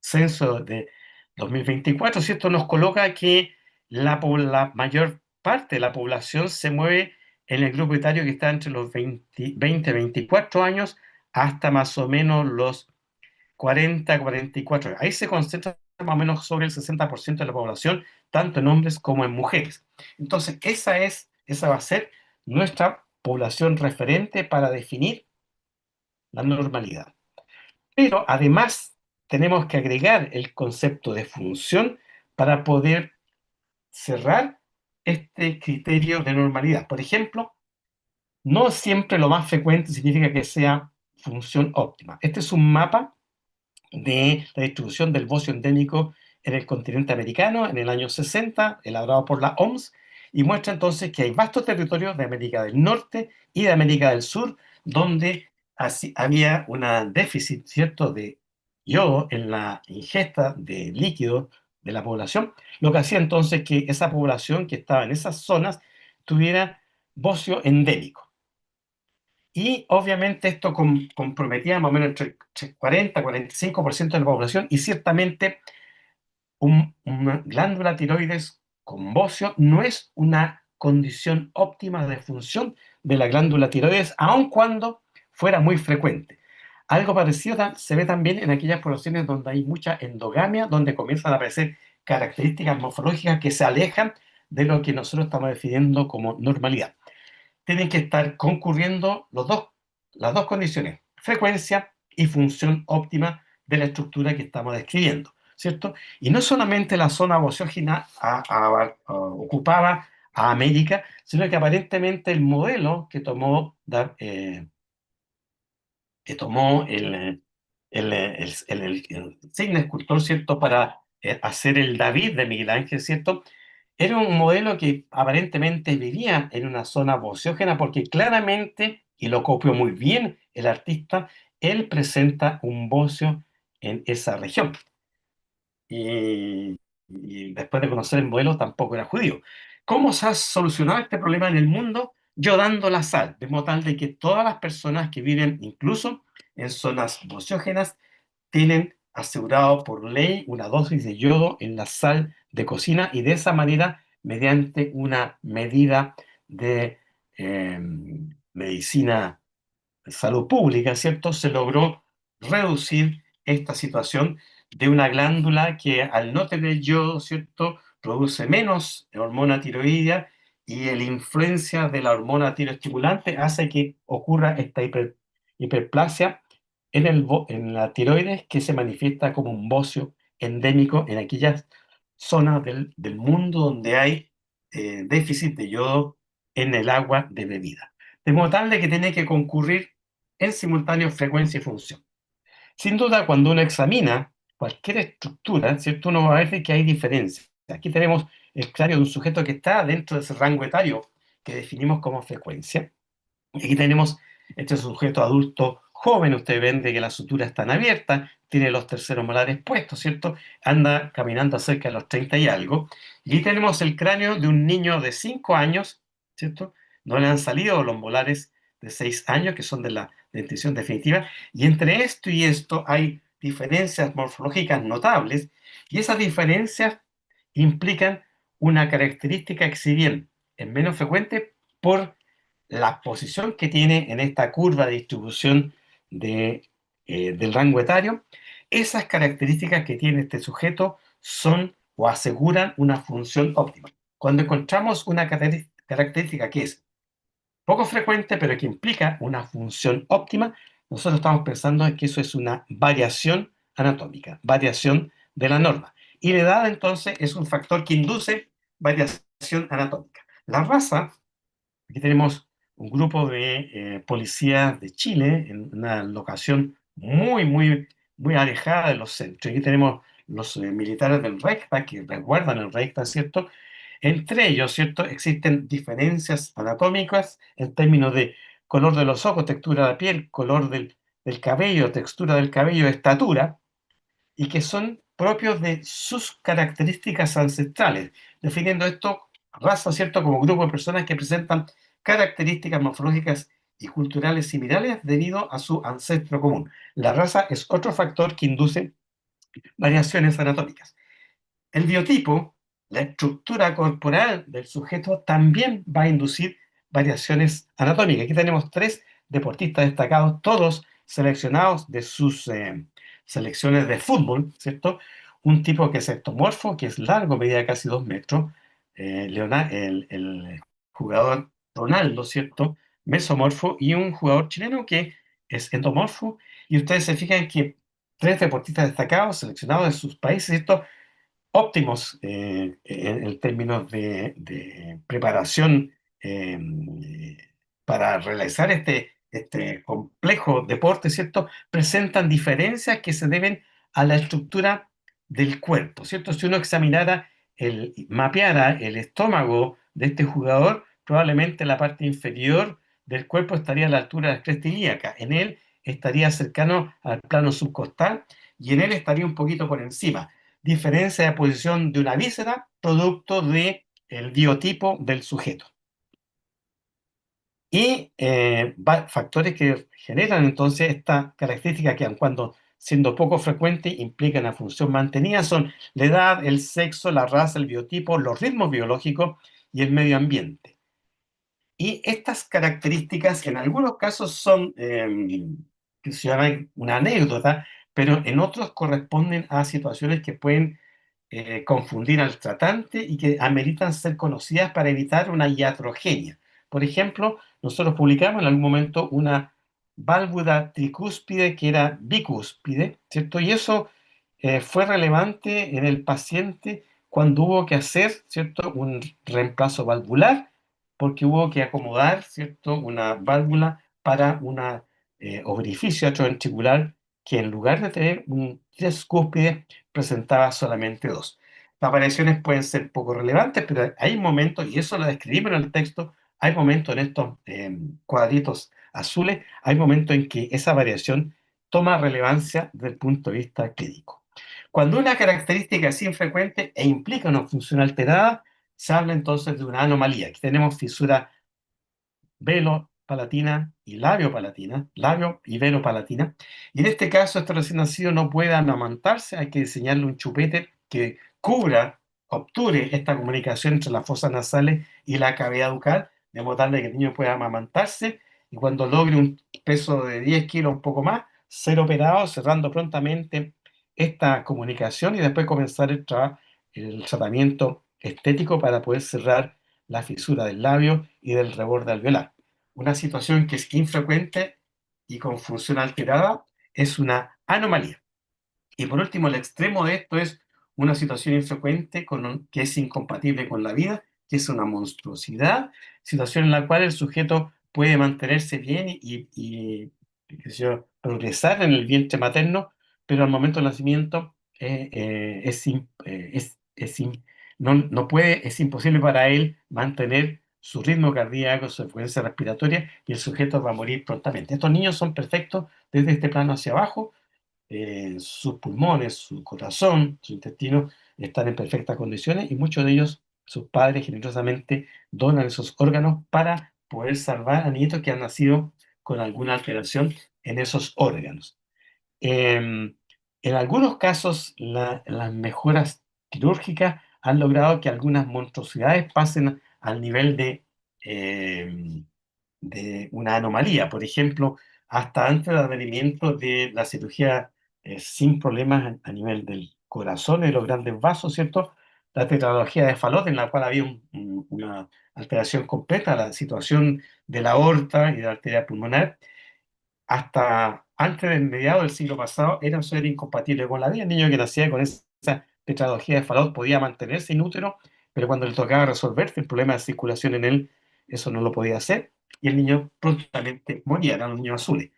censo de 2024, ¿cierto?, nos coloca que la mayor parte de la población se mueve en el grupo etario que está entre los 20, 24 años hasta más o menos los 40, 44. Ahí se concentra más o menos sobre el 60% de la población, tanto en hombres como en mujeres. Entonces, esa va a ser nuestra población referente para definir la normalidad. Pero además tenemos que agregar el concepto de función para poder cerrar este criterio de normalidad. Por ejemplo, no siempre lo más frecuente significa que sea función óptima. Este es un mapa de la distribución del bocio endémico en el continente americano en el año 60, elaborado por la OMS, y muestra entonces que hay vastos territorios de América del Norte y de América del Sur donde había un déficit, ¿cierto?, de yodo en la ingesta de líquidos de la población, lo que hacía entonces que esa población que estaba en esas zonas tuviera bocio endémico. Y obviamente esto comprometía más o menos entre 40 y 45% de la población, y ciertamente una glándula tiroides con bocio no es una condición óptima de función de la glándula tiroides, aun cuando fuera muy frecuente. Algo parecido se ve también en aquellas poblaciones donde hay mucha endogamia, donde comienzan a aparecer características morfológicas que se alejan de lo que nosotros estamos definiendo como normalidad. Tienen que estar concurriendo las dos condiciones, frecuencia y función óptima de la estructura que estamos describiendo, ¿cierto? Y no solamente la zona bociógena ocupaba a América, sino que aparentemente el modelo que tomó el Signa escultor, ¿cierto?, para hacer el David de Miguel Ángel, ¿cierto?, era un modelo que aparentemente vivía en una zona bociógena porque claramente, y lo copió muy bien el artista, él presenta un bocio en esa región. Y después de conocer el modelo tampoco era judío. ¿Cómo se ha solucionado este problema en el mundo? Yo dando la sal, de modo tal de que todas las personas que viven incluso en zonas bociógenas tienen asegurado por ley una dosis de yodo en la sal de cocina, y de esa manera, mediante una medida de medicina de salud pública, ¿cierto?, se logró reducir esta situación de una glándula que al no tener yodo, ¿cierto?, produce menos hormona tiroidea, y la influencia de la hormona tiroestimulante hace que ocurra esta hiperplasia en la tiroides, que se manifiesta como un bocio endémico en aquellas zonas del mundo donde hay déficit de yodo en el agua de bebida. De modo tal de que tiene que concurrir en simultáneo frecuencia y función. Sin duda, cuando uno examina cualquier estructura, ¿cierto?, uno va a ver que hay diferencias. Aquí tenemos el cráneo de un sujeto que está dentro de ese rango etario que definimos como frecuencia. Y aquí tenemos este sujeto adulto joven, ustedes ven de que las suturas están abiertas, tiene los terceros molares puestos, ¿cierto? Anda caminando cerca de los 30 y algo. Y ahí tenemos el cráneo de un niño de 5 años, ¿cierto? No le han salido los molares de 6 años, que son de la dentición definitiva. Y entre esto y esto hay diferencias morfológicas notables, y esas diferencias implican una característica que, si bien es menos frecuente por la posición que tiene en esta curva de distribución del rango etario, esas características que tiene este sujeto son o aseguran una función óptima. Cuando encontramos una característica que es poco frecuente, pero que implica una función óptima, nosotros estamos pensando en que eso es una variación anatómica, variación de la norma. Y la edad, entonces, es un factor que induce variación anatómica. La raza, aquí tenemos un grupo de policías de Chile en una locación muy alejada de los centros. Aquí tenemos los militares del Reichstag que resguardan el Reichstag, ¿cierto? Entre ellos, ¿cierto? Existen diferencias anatómicas en términos de color de los ojos, textura de la piel, color del cabello, textura del cabello, estatura, y que son propios de sus características ancestrales, definiendo esto, raza, ¿cierto?, como grupo de personas que presentan características morfológicas y culturales similares debido a su ancestro común. La raza es otro factor que induce variaciones anatómicas. El biotipo, la estructura corporal del sujeto, también va a inducir variaciones anatómicas. Aquí tenemos 3 deportistas destacados, todos seleccionados de sus selecciones de fútbol, ¿cierto? Un tipo que es ectomorfo, que es largo, medía casi 2 metros, el jugador Ronaldo, ¿cierto? Mesomorfo, y un jugador chileno que es endomorfo, y ustedes se fijan que 3 deportistas destacados seleccionados de sus países, ¿cierto?, óptimos en términos de preparación eh, para realizar este complejo deporte, ¿cierto? Presentan diferencias que se deben a la estructura del cuerpo, ¿cierto? Si uno mapeara el estómago de este jugador, probablemente la parte inferior del cuerpo estaría a la altura de la cresta ilíaca. En él estaría cercano al plano subcostal y en él estaría un poquito por encima. Diferencia de posición de una víscera producto del biotipo del sujeto. Y factores que generan entonces esta característica que, aun cuando siendo poco frecuente, implican una función mantenida, son la edad, el sexo, la raza, el biotipo, los ritmos biológicos y el medio ambiente. Y estas características en algunos casos son, que se llaman una anécdota, pero en otros corresponden a situaciones que pueden confundir al tratante y que ameritan ser conocidas para evitar una iatrogenia. Por ejemplo, nosotros publicamos en algún momento una válvula tricúspide que era bicúspide, ¿cierto? Y eso fue relevante en el paciente cuando hubo que hacer, ¿cierto?, un reemplazo valvular, porque hubo que acomodar, ¿cierto?, una válvula para un orificio atrioventricular que, en lugar de tener tres cúspides, presentaba solamente dos. Las variaciones pueden ser poco relevantes, pero hay momentos, y eso lo describimos en el texto, hay momentos en estos cuadritos azules, hay momentos en que esa variación toma relevancia desde el punto de vista clínico. Cuando una característica es infrecuente e implica una función alterada, se habla entonces de una anomalía. Aquí tenemos fisura velo-palatina y labio-palatina, labio y velo-palatina. Y en este caso, este recién nacido no puede amamantarse, hay que diseñarle un chupete que cubra, obture esta comunicación entre las fosas nasales y la cavidad bucal, de modo tal de que el niño pueda amamantarse, y cuando logre un peso de 10 kilos, un poco más, ser operado, cerrando prontamente esta comunicación y después comenzar el tratamiento estético para poder cerrar la fisura del labio y del reborde alveolar. Una situación que es infrecuente y con función alterada es una anomalía. Y por último, el extremo de esto es una situación infrecuente que es incompatible con la vida, que es una monstruosidad, situación en la cual el sujeto puede mantenerse bien qué sé yo, progresar en el vientre materno, pero al momento del nacimiento no puede, es imposible para él mantener su ritmo cardíaco, su frecuencia respiratoria, y el sujeto va a morir prontamente. Estos niños son perfectos desde este plano hacia abajo, sus pulmones, su corazón, su intestino están en perfectas condiciones y muchos de ellos, sus padres generosamente donan esos órganos para poder salvar a nietos que han nacido con alguna alteración en esos órganos. En algunos casos, las mejoras quirúrgicas han logrado que algunas monstruosidades pasen al nivel de una anomalía. Por ejemplo, hasta antes del advenimiento de la cirugía sin problemas a nivel del corazón y los grandes vasos, ¿cierto? La tetralogía de Fallot, en la cual había una alteración completa, la situación de la aorta y de la arteria pulmonar, hasta antes del mediado del siglo pasado, era un ser incompatible con la vida. El niño que nacía con esa tetralogía de Fallot podía mantenerse in útero, pero cuando le tocaba resolverse el problema de circulación en él, eso no lo podía hacer, y el niño prontamente moría, eran los niños azules.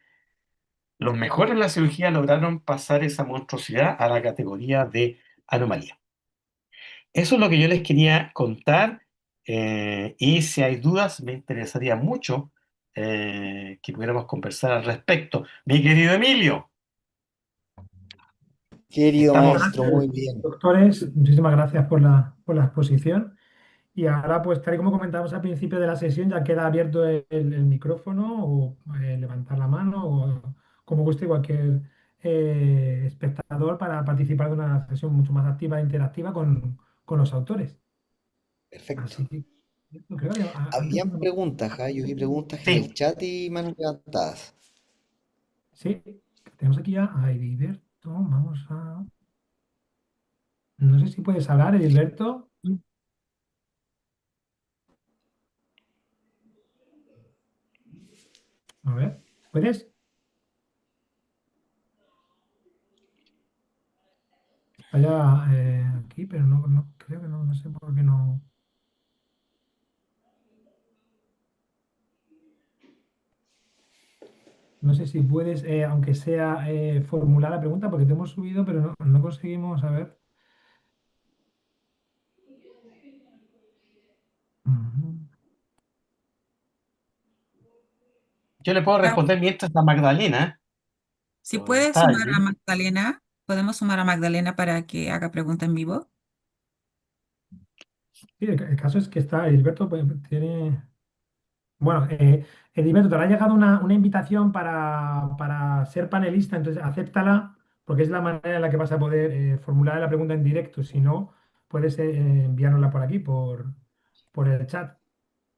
Los mejores en la cirugía lograron pasar esa monstruosidad a la categoría de anomalía. Eso es lo que yo les quería contar, y si hay dudas, me interesaría mucho que pudiéramos conversar al respecto. Mi querido Emilio, Querido estamos... maestro, muy bien. Doctores, muchísimas gracias por la exposición. Y ahora, pues, tal y como comentábamos al principio de la sesión, ya queda abierto el micrófono o levantar la mano o como guste cualquier espectador para participar de una sesión mucho más activa e interactiva con los autores. Perfecto. Así que creo que antes Habían preguntas, yo vi preguntas en el Sí, chat y manos levantadas. sí, tenemos aquí ya a Edilberto. Vamos a... No sé si puedes hablar, Edilberto. A ver, ¿puedes? Está ya aquí, pero no creo que no sé por qué no. No sé si puedes, aunque sea formular la pregunta, porque te hemos subido, pero no conseguimos, a ver. Ujú. yo le puedo Claro, responder mientras a Magdalena, si o puedes está sumar a allí. Magdalena, podemos sumar a Magdalena para que haga pregunta en vivo. Sí, el caso es que está, Edilberto pues, tiene. Bueno, Edilberto, te habrá llegado una invitación para ser panelista, entonces acéptala, porque es la manera en la que vas a poder formular la pregunta en directo. Si no, puedes enviárnosla por aquí, por el chat,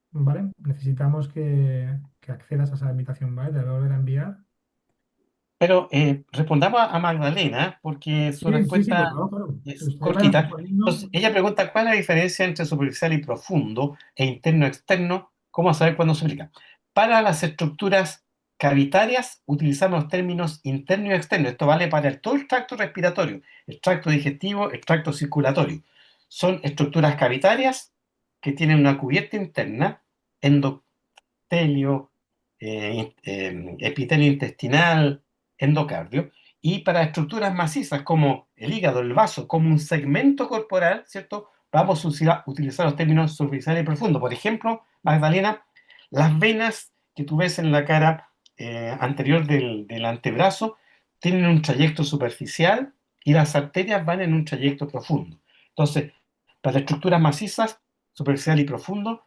¿vale? Necesitamos que accedas a esa invitación, ¿vale? Te la voy a volver a enviar. Pero respondamos a Magdalena, porque su Sí, por respuesta favor, claro. es Ustedes vayan cortita. respondiendo. Entonces, ella pregunta cuál es la diferencia entre superficial y profundo e interno-externo, cómo saber cuándo se aplica. Para las estructuras cavitarias utilizamos términos interno y externo. Esto vale para todo el tracto respiratorio, el tracto digestivo, el tracto circulatorio. Son estructuras cavitarias que tienen una cubierta interna, endotelio, epitelio intestinal, endocardio, y para estructuras macizas como el hígado, el vaso, como un segmento corporal, ¿cierto? Vamos a utilizar los términos superficial y profundo. Por ejemplo, Magdalena, las venas que tú ves en la cara anterior del antebrazo tienen un trayecto superficial y las arterias van en un trayecto profundo. Entonces, para estructuras macizas, superficial y profundo;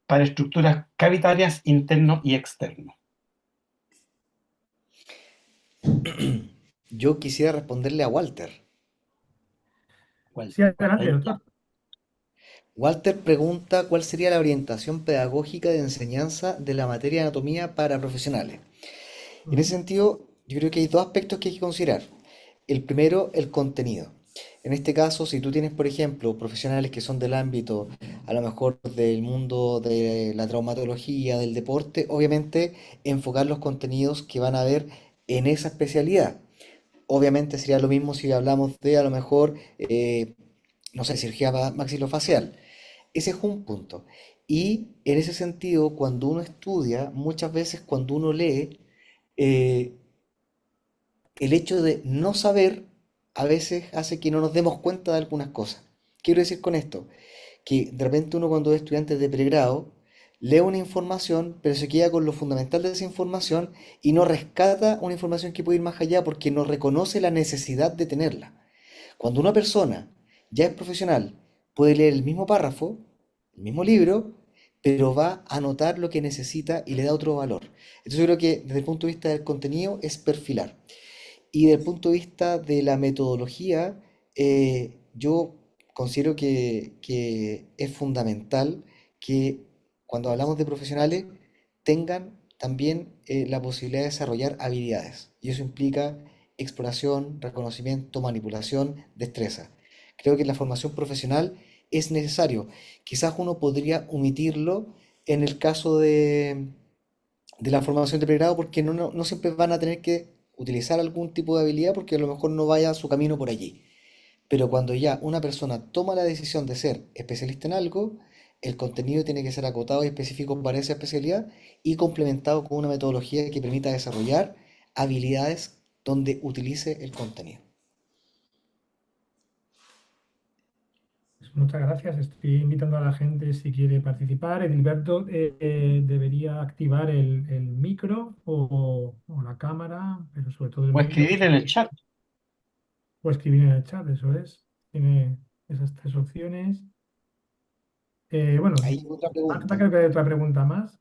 para estructuras cavitarias, interno y externo. Yo quisiera responderle a Walter. Sí, adelante, Ahí ya. doctor. Walter pregunta cuál sería la orientación pedagógica de enseñanza de la materia de anatomía para profesionales. En ese Ujú. sentido, yo creo que hay dos aspectos que hay que considerar. El primero, el contenido. En este caso, si tú tienes, por ejemplo, profesionales que son del ámbito, a lo mejor del mundo de la traumatología, del deporte, obviamente enfocar los contenidos que van a ver en esa especialidad. Obviamente sería lo mismo si hablamos de, a lo mejor, no sé, cirugía maxilofacial. Ese es un punto. Y en ese sentido, cuando uno estudia, muchas veces cuando uno lee, eh, el hecho de no saber a veces hace que no nos demos cuenta de algunas cosas. Quiero decir con esto que de repente uno cuando es estudiante de pregrado lee una información, pero se queda con lo fundamental de esa información y no rescata una información que puede ir más allá porque no reconoce la necesidad de tenerla. Cuando una persona ya es profesional, puede leer el mismo párrafo, el mismo libro, pero va a anotar lo que necesita y le da otro valor. Entonces yo creo que desde el punto de vista del contenido es perfilar. Y desde el punto de vista de la metodología, yo considero que es fundamental que cuando hablamos de profesionales tengan también la posibilidad de desarrollar habilidades. Y eso implica exploración, reconocimiento, manipulación, destreza. Creo que en la formación profesional es necesario. Quizás uno podría omitirlo en el caso de la formación de pregrado porque no siempre van a tener que utilizar algún tipo de habilidad porque a lo mejor no vaya su camino por allí. Pero cuando ya una persona toma la decisión de ser especialista en algo, el contenido tiene que ser acotado y específico para esa especialidad y complementado con una metodología que permita desarrollar habilidades donde utilice el contenido. Pues muchas gracias. Estoy invitando a la gente si quiere participar. Edilberto debería activar el micro o la cámara, pero sobre todo el O micro, escribir en el chat. o escribir en el chat, eso es. Tiene esas tres opciones. Bueno, Ahí otra Marta, pregunta. creo que hay otra pregunta más.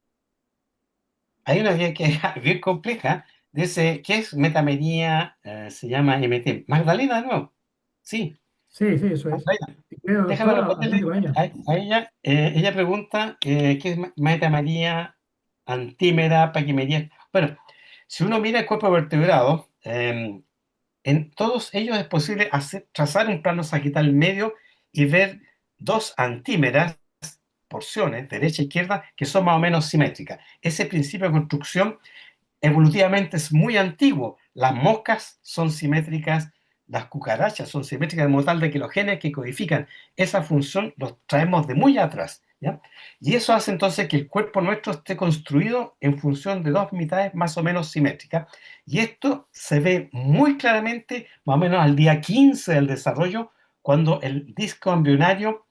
Hay una que es bien compleja. Dice, ¿qué es metamenía? Se llama MT. Magdalena, ¿no? Sí, Sí, sí, eso es. Magdalena. Si quiere, Déjame doctora, responderle adelante, vaya. a ella. Ella pregunta, ¿qué es metamenía, antímera, paquimería? Bueno, si uno mira el cuerpo vertebrado, en todos ellos es posible trazar un plano sagital medio y ver dos antímeras, porciones, derecha e izquierda, que son más o menos simétricas. Ese principio de construcción evolutivamente es muy antiguo. Las moscas son simétricas, las cucarachas son simétricas de modo tal de que los genes que codifican esa función los traemos de muy atrás, ¿ya? Y eso hace entonces que el cuerpo nuestro esté construido en función de dos mitades más o menos simétricas. Y esto se ve muy claramente más o menos al día 15 del desarrollo, cuando el disco embrionario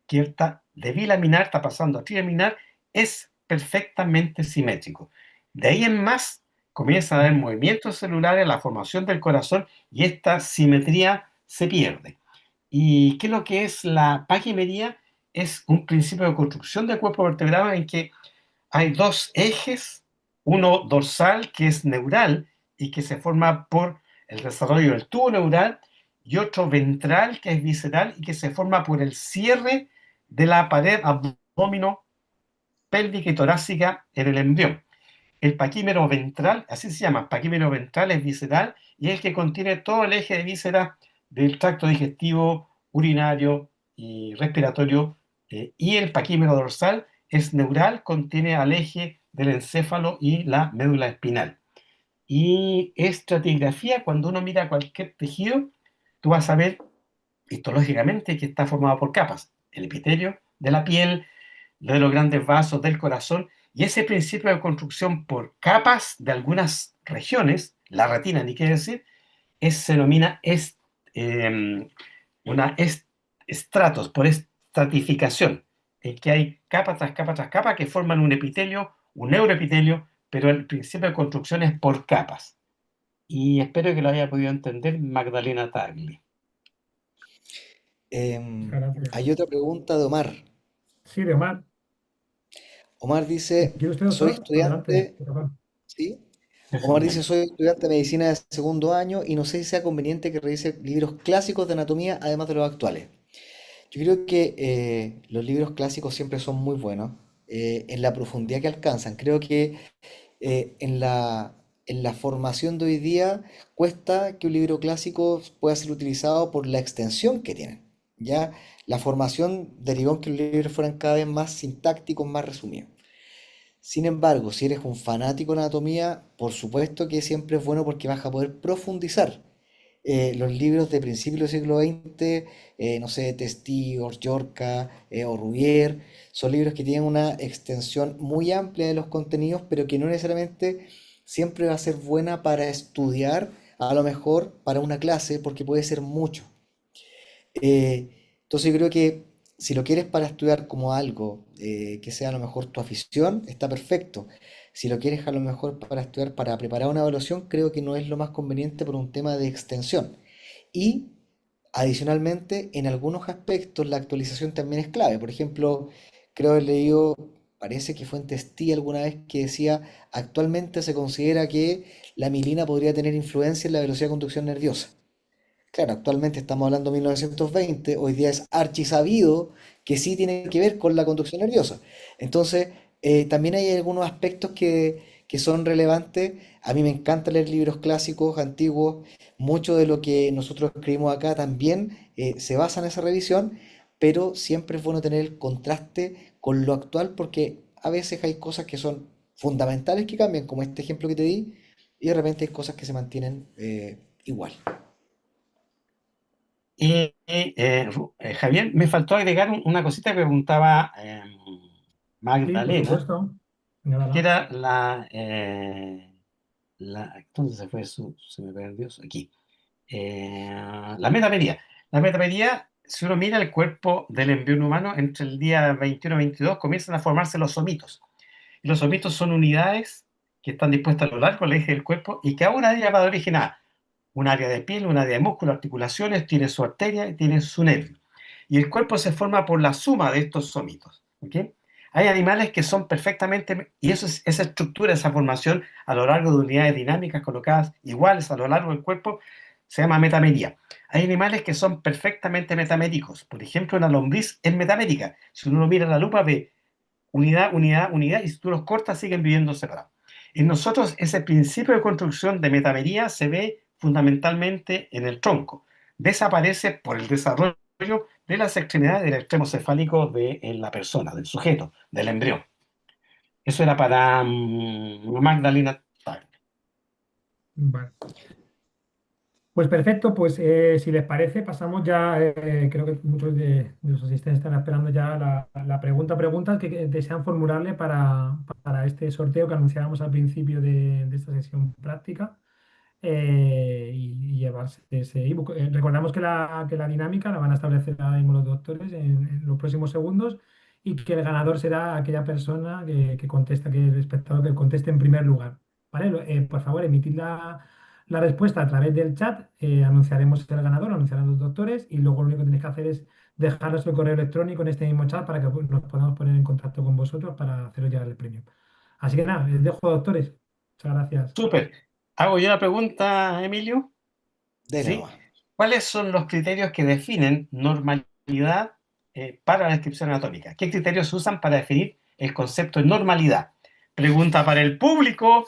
que está de bilaminar, está pasando a trilaminar, es perfectamente simétrico. De ahí en más comienza a haber movimientos celulares, la formación del corazón y esta simetría se pierde. ¿Y qué es lo que es la paquimería? Es un principio de construcción del cuerpo vertebrado en que hay dos ejes, uno dorsal que es neural y que se forma por el desarrollo del tubo neural, y otro ventral que es visceral y que se forma por el cierre de la pared abdomino pélvica y torácica en el embrión. El paquímero ventral, así se llama, paquímero ventral es visceral y es el que contiene todo el eje de vísceras del tracto digestivo, urinario y respiratorio. Y el paquímero dorsal es neural, contiene al eje del encéfalo y la médula espinal. Y estratigrafía, cuando uno mira cualquier tejido, tú vas a ver histológicamente que está formado por capas. El epitelio de la piel, de los grandes vasos, del corazón, y ese principio de construcción por capas de algunas regiones, la retina, ni qué decir, se denomina una estratos, por estratificación, en que hay capa tras capa tras capa que forman un epitelio, un neuroepitelio, pero el principio de construcción es por capas. Y espero que lo haya podido entender Magdalena Tagli. Muchas gracias. Hay otra pregunta de Omar. Sí, de Omar. Omar dice, ¿Quiere usted, soy doctor? Adelante, estudiante, por favor. ¿sí? Omar dice, soy estudiante de medicina de segundo año y no sé si sea conveniente que revise libros clásicos de anatomía además de los actuales. Yo creo que los libros clásicos siempre son muy buenos en la profundidad que alcanzan. Creo que en la formación de hoy día cuesta que un libro clásico pueda ser utilizado por la extensión que tienen. Ya la formación derivó en que los libros fueran cada vez más sintácticos, más resumidos. Sin embargo, si eres un fanático de anatomía, por supuesto que siempre es bueno porque vas a poder profundizar. Los libros de principios del siglo XX, no sé, Testigos, Yorca o Rubier, son libros que tienen una extensión muy amplia de los contenidos, pero que no necesariamente siempre va a ser buena para estudiar, a lo mejor para una clase, porque puede ser mucho. Entonces yo creo que si lo quieres para estudiar como algo que sea a lo mejor tu afición, está perfecto. Si lo quieres a lo mejor para estudiar, para preparar una evaluación, creo que no es lo más conveniente por un tema de extensión. Y adicionalmente, en algunos aspectos la actualización también es clave. Por ejemplo, creo haber leído, parece que fue en Testí alguna vez que decía, actualmente se considera que la milina podría tener influencia en la velocidad de conducción nerviosa. Claro, actualmente estamos hablando de 1920, hoy día es archisabido que sí tiene que ver con la conducción nerviosa. Entonces, también hay algunos aspectos que son relevantes. A mí me encanta leer libros clásicos, antiguos. Mucho de lo que nosotros escribimos acá también se basa en esa revisión, pero siempre es bueno tener el contraste con lo actual porque a veces hay cosas que son fundamentales que cambian, como este ejemplo que te di, y de repente hay cosas que se mantienen igual. Javier, me faltó agregar una cosita que preguntaba Sí, por Magdalena, supuesto. que Señálala. era ¿dónde se fue se me perdió aquí? La metamería. La metamería, si uno mira el cuerpo del embrión humano, entre el día 21 y 22 comienzan a formarse los somitos. Y los somitos son unidades que están dispuestas a lo largo del eje del cuerpo y cada una de ellas va de origen a un área de piel, un área de músculo, articulaciones, tiene su arteria y tiene su nervio. Y el cuerpo se forma por la suma de estos somitos. ¿Ok? Hay animales que son perfectamente, y esa estructura, esa formación a lo largo de unidades dinámicas colocadas iguales a lo largo del cuerpo, se llama metamería. Hay animales que son perfectamente metaméricos. Por ejemplo, una lombriz es metamérica. Si uno lo mira a la lupa, ve unidad, unidad, unidad, y si tú los cortas, siguen viviendo separados. En nosotros, ese principio de construcción de metamería se ve fundamentalmente en el tronco. Desaparece por el desarrollo de las extremidades del extremo cefálico de en la persona, del sujeto, del embrión. Eso era para Magdalena Tag. Vale. Pues perfecto, pues si les parece, pasamos ya, creo que muchos de los asistentes están esperando ya la preguntas que desean formularle para este sorteo que anunciábamos al principio de esta sesión práctica y llevarse ese ebook. Recordamos que la dinámica la van a establecer ahora mismo los doctores en los próximos segundos y que el ganador será aquella persona que contesta, que el espectador que conteste en primer lugar. ¿Vale? Por favor, emitid la respuesta a través del chat, anunciaremos el ganador, anunciarán los doctores y luego lo único que tenéis que hacer es dejarnos el correo electrónico en este mismo chat para que nos podamos poner en contacto con vosotros para haceros llegar el premio. Así que nada, les dejo, doctores. Muchas gracias. Súper. Hago yo la pregunta, Emilio. Dele ¿Sí? nomás. ¿Cuáles son los criterios que definen normalidad para la descripción anatómica? ¿Qué criterios se usan para definir el concepto de normalidad? Pregunta para el público.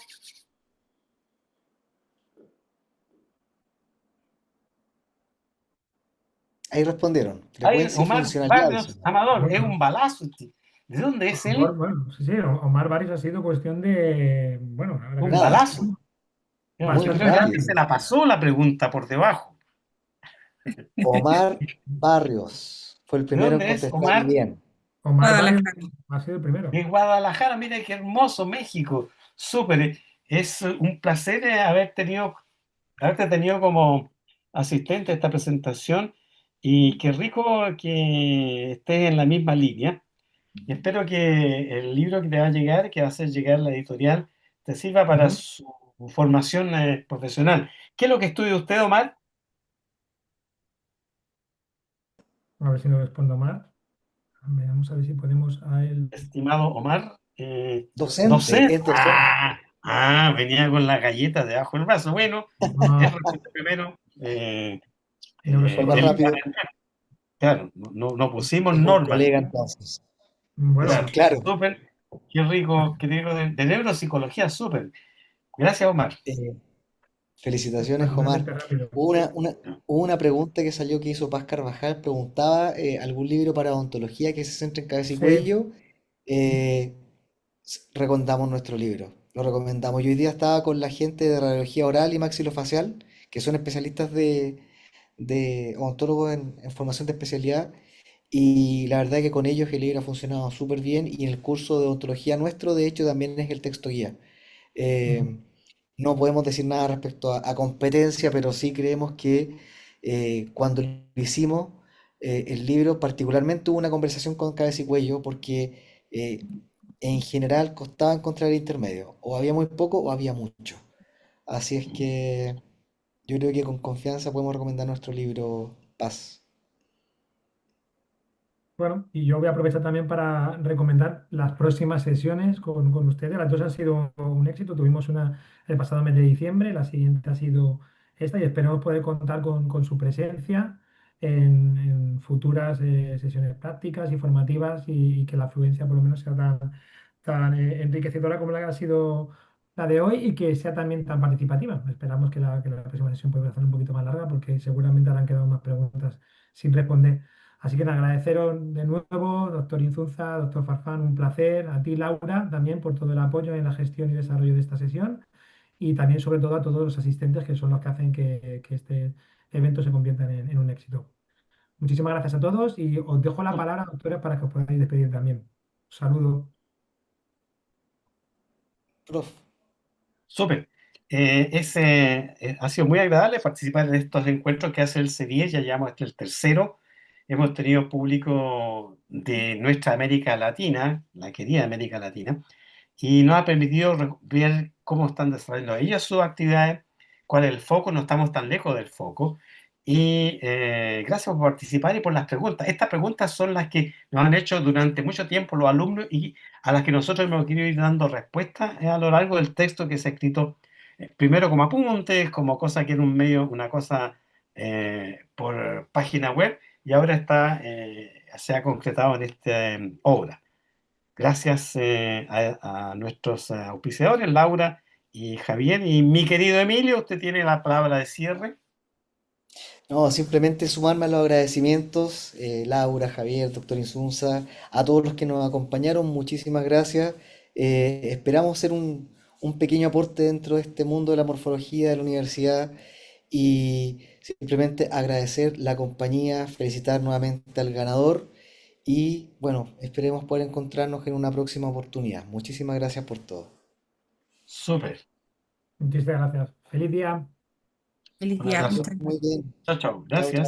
Ahí respondieron. Ay, Frecuencia y Omar funcionalidad, Barrios dicen. Amador, es un Bueno, balazo. ¿De dónde es él? Bueno, sí, sí, Omar Baris ha sido cuestión de, bueno, ahora que Un lo Nada, balazo. pienso, muy Yo bastante creo que alguien rápido. se rápido. la pasó la pregunta por debajo. Omar Barrios fue el ¿De primero en dónde es contestar Omar? bien. Omar Baris Guadalajara. ha sido el primero. De Guadalajara, mira qué hermoso México. Súper. Es un placer haberte tenido como asistente a esta presentación y qué rico que estés en la misma línea. Y espero que el libro que te va a llegar, que va a hacer llegar la editorial, te sirva para Ujú. su formación profesional. ¿Qué es lo que estudia usted, Omar? A ver si no respondo Omar. Veamos a ver si podemos a él. Estimado Omar, Docente, docente. es docente. Venía con la galleta debajo del brazo. Bueno, él No, responde primero. Fue el más Él, rápido. claro, no pusimos Es un colega normalidad. entonces. Claro, bueno, Claro. súper. Qué rico de neuropsicología, súper. Gracias, Omar. eh, Felicitaciones, Omar. extraordinariamente rápido. Hubo una pregunta que salió que hizo Paz Carvajal. Preguntaba algún libro para odontología que se centre en cabeza y Sí. cuello. Eh, Recomendamos nuestro libro. Lo recomendamos. Yo hoy día estaba con la gente de radiología oral y maxilofacial, que son especialistas de odontólogos en formación de especialidad. Y la verdad que con ellos el libro ha funcionado súper bien. Y en el curso de odontología nuestro, de hecho, también es el texto guía. Ujú. Eh, no podemos decir nada respecto a competencia, pero sí creemos que cuando lo hicimos el libro. Particularmente tuve una conversación con Cabeza y Cuello porque en general costaba encontrar el intermedio. O había muy poco o había mucho. Así es que yo creo que con confianza podemos recomendar nuestro libro Paz. Bueno, y yo voy a aprovechar también para recomendar las próximas sesiones con ustedes. Las dos han sido un éxito. Tuvimos una el pasado mes de diciembre, la siguiente ha sido esta y esperamos poder contar con su presencia en futuras sesiones prácticas y formativas y que la afluencia por lo menos sea tan enriquecedora como la que ha sido la de hoy y que sea también tan participativa. Esperamos que la próxima sesión pueda ser un poquito más larga porque seguramente habrán quedado más preguntas sin responder. Así que agradeceros de nuevo, doctor Inzunza, doctor Farfán, un placer. A ti, Laura, también por todo el apoyo en la gestión y desarrollo de esta sesión. Y también, sobre todo, a todos los asistentes que son los que hacen que este evento se convierta en un éxito. Muchísimas gracias a todos y os dejo la palabra, doctora, para que os podáis despedir también. Un saludo. Prof. Súper. Ha sido muy agradable participar en estos encuentros que hace el C10, ya llevamos hasta el tercero. Hemos tenido público de nuestra América Latina, la querida América Latina, y nos ha permitido ver cómo están desarrollando ellos sus actividades, cuál es el foco, no estamos tan lejos del foco. Y gracias por participar y por las preguntas. Estas preguntas son las que nos han hecho durante mucho tiempo los alumnos y a las que nosotros hemos querido ir dando respuestas a lo largo del texto que se ha escrito, primero como apuntes, como cosa que era un medio, una cosa por página web, y ahora se ha concretado en esta obra. Gracias a nuestros auspiciadores, Laura y Javier. Y mi querido Emilio, usted tiene la palabra de cierre. No, simplemente sumarme a los agradecimientos, Laura, Javier, doctor Insunza, a todos los que nos acompañaron, muchísimas gracias. Esperamos ser un pequeño aporte dentro de este mundo de la morfología de la universidad y simplemente agradecer la compañía, felicitar nuevamente al ganador y bueno, esperemos poder encontrarnos en una próxima oportunidad. Muchísimas gracias por todo. Súper. Muchísimas gracias. Feliz día. Feliz Un día, abrazo. muchas Muy gracias. bien. Chao, chao. Chao, chao. Gracias.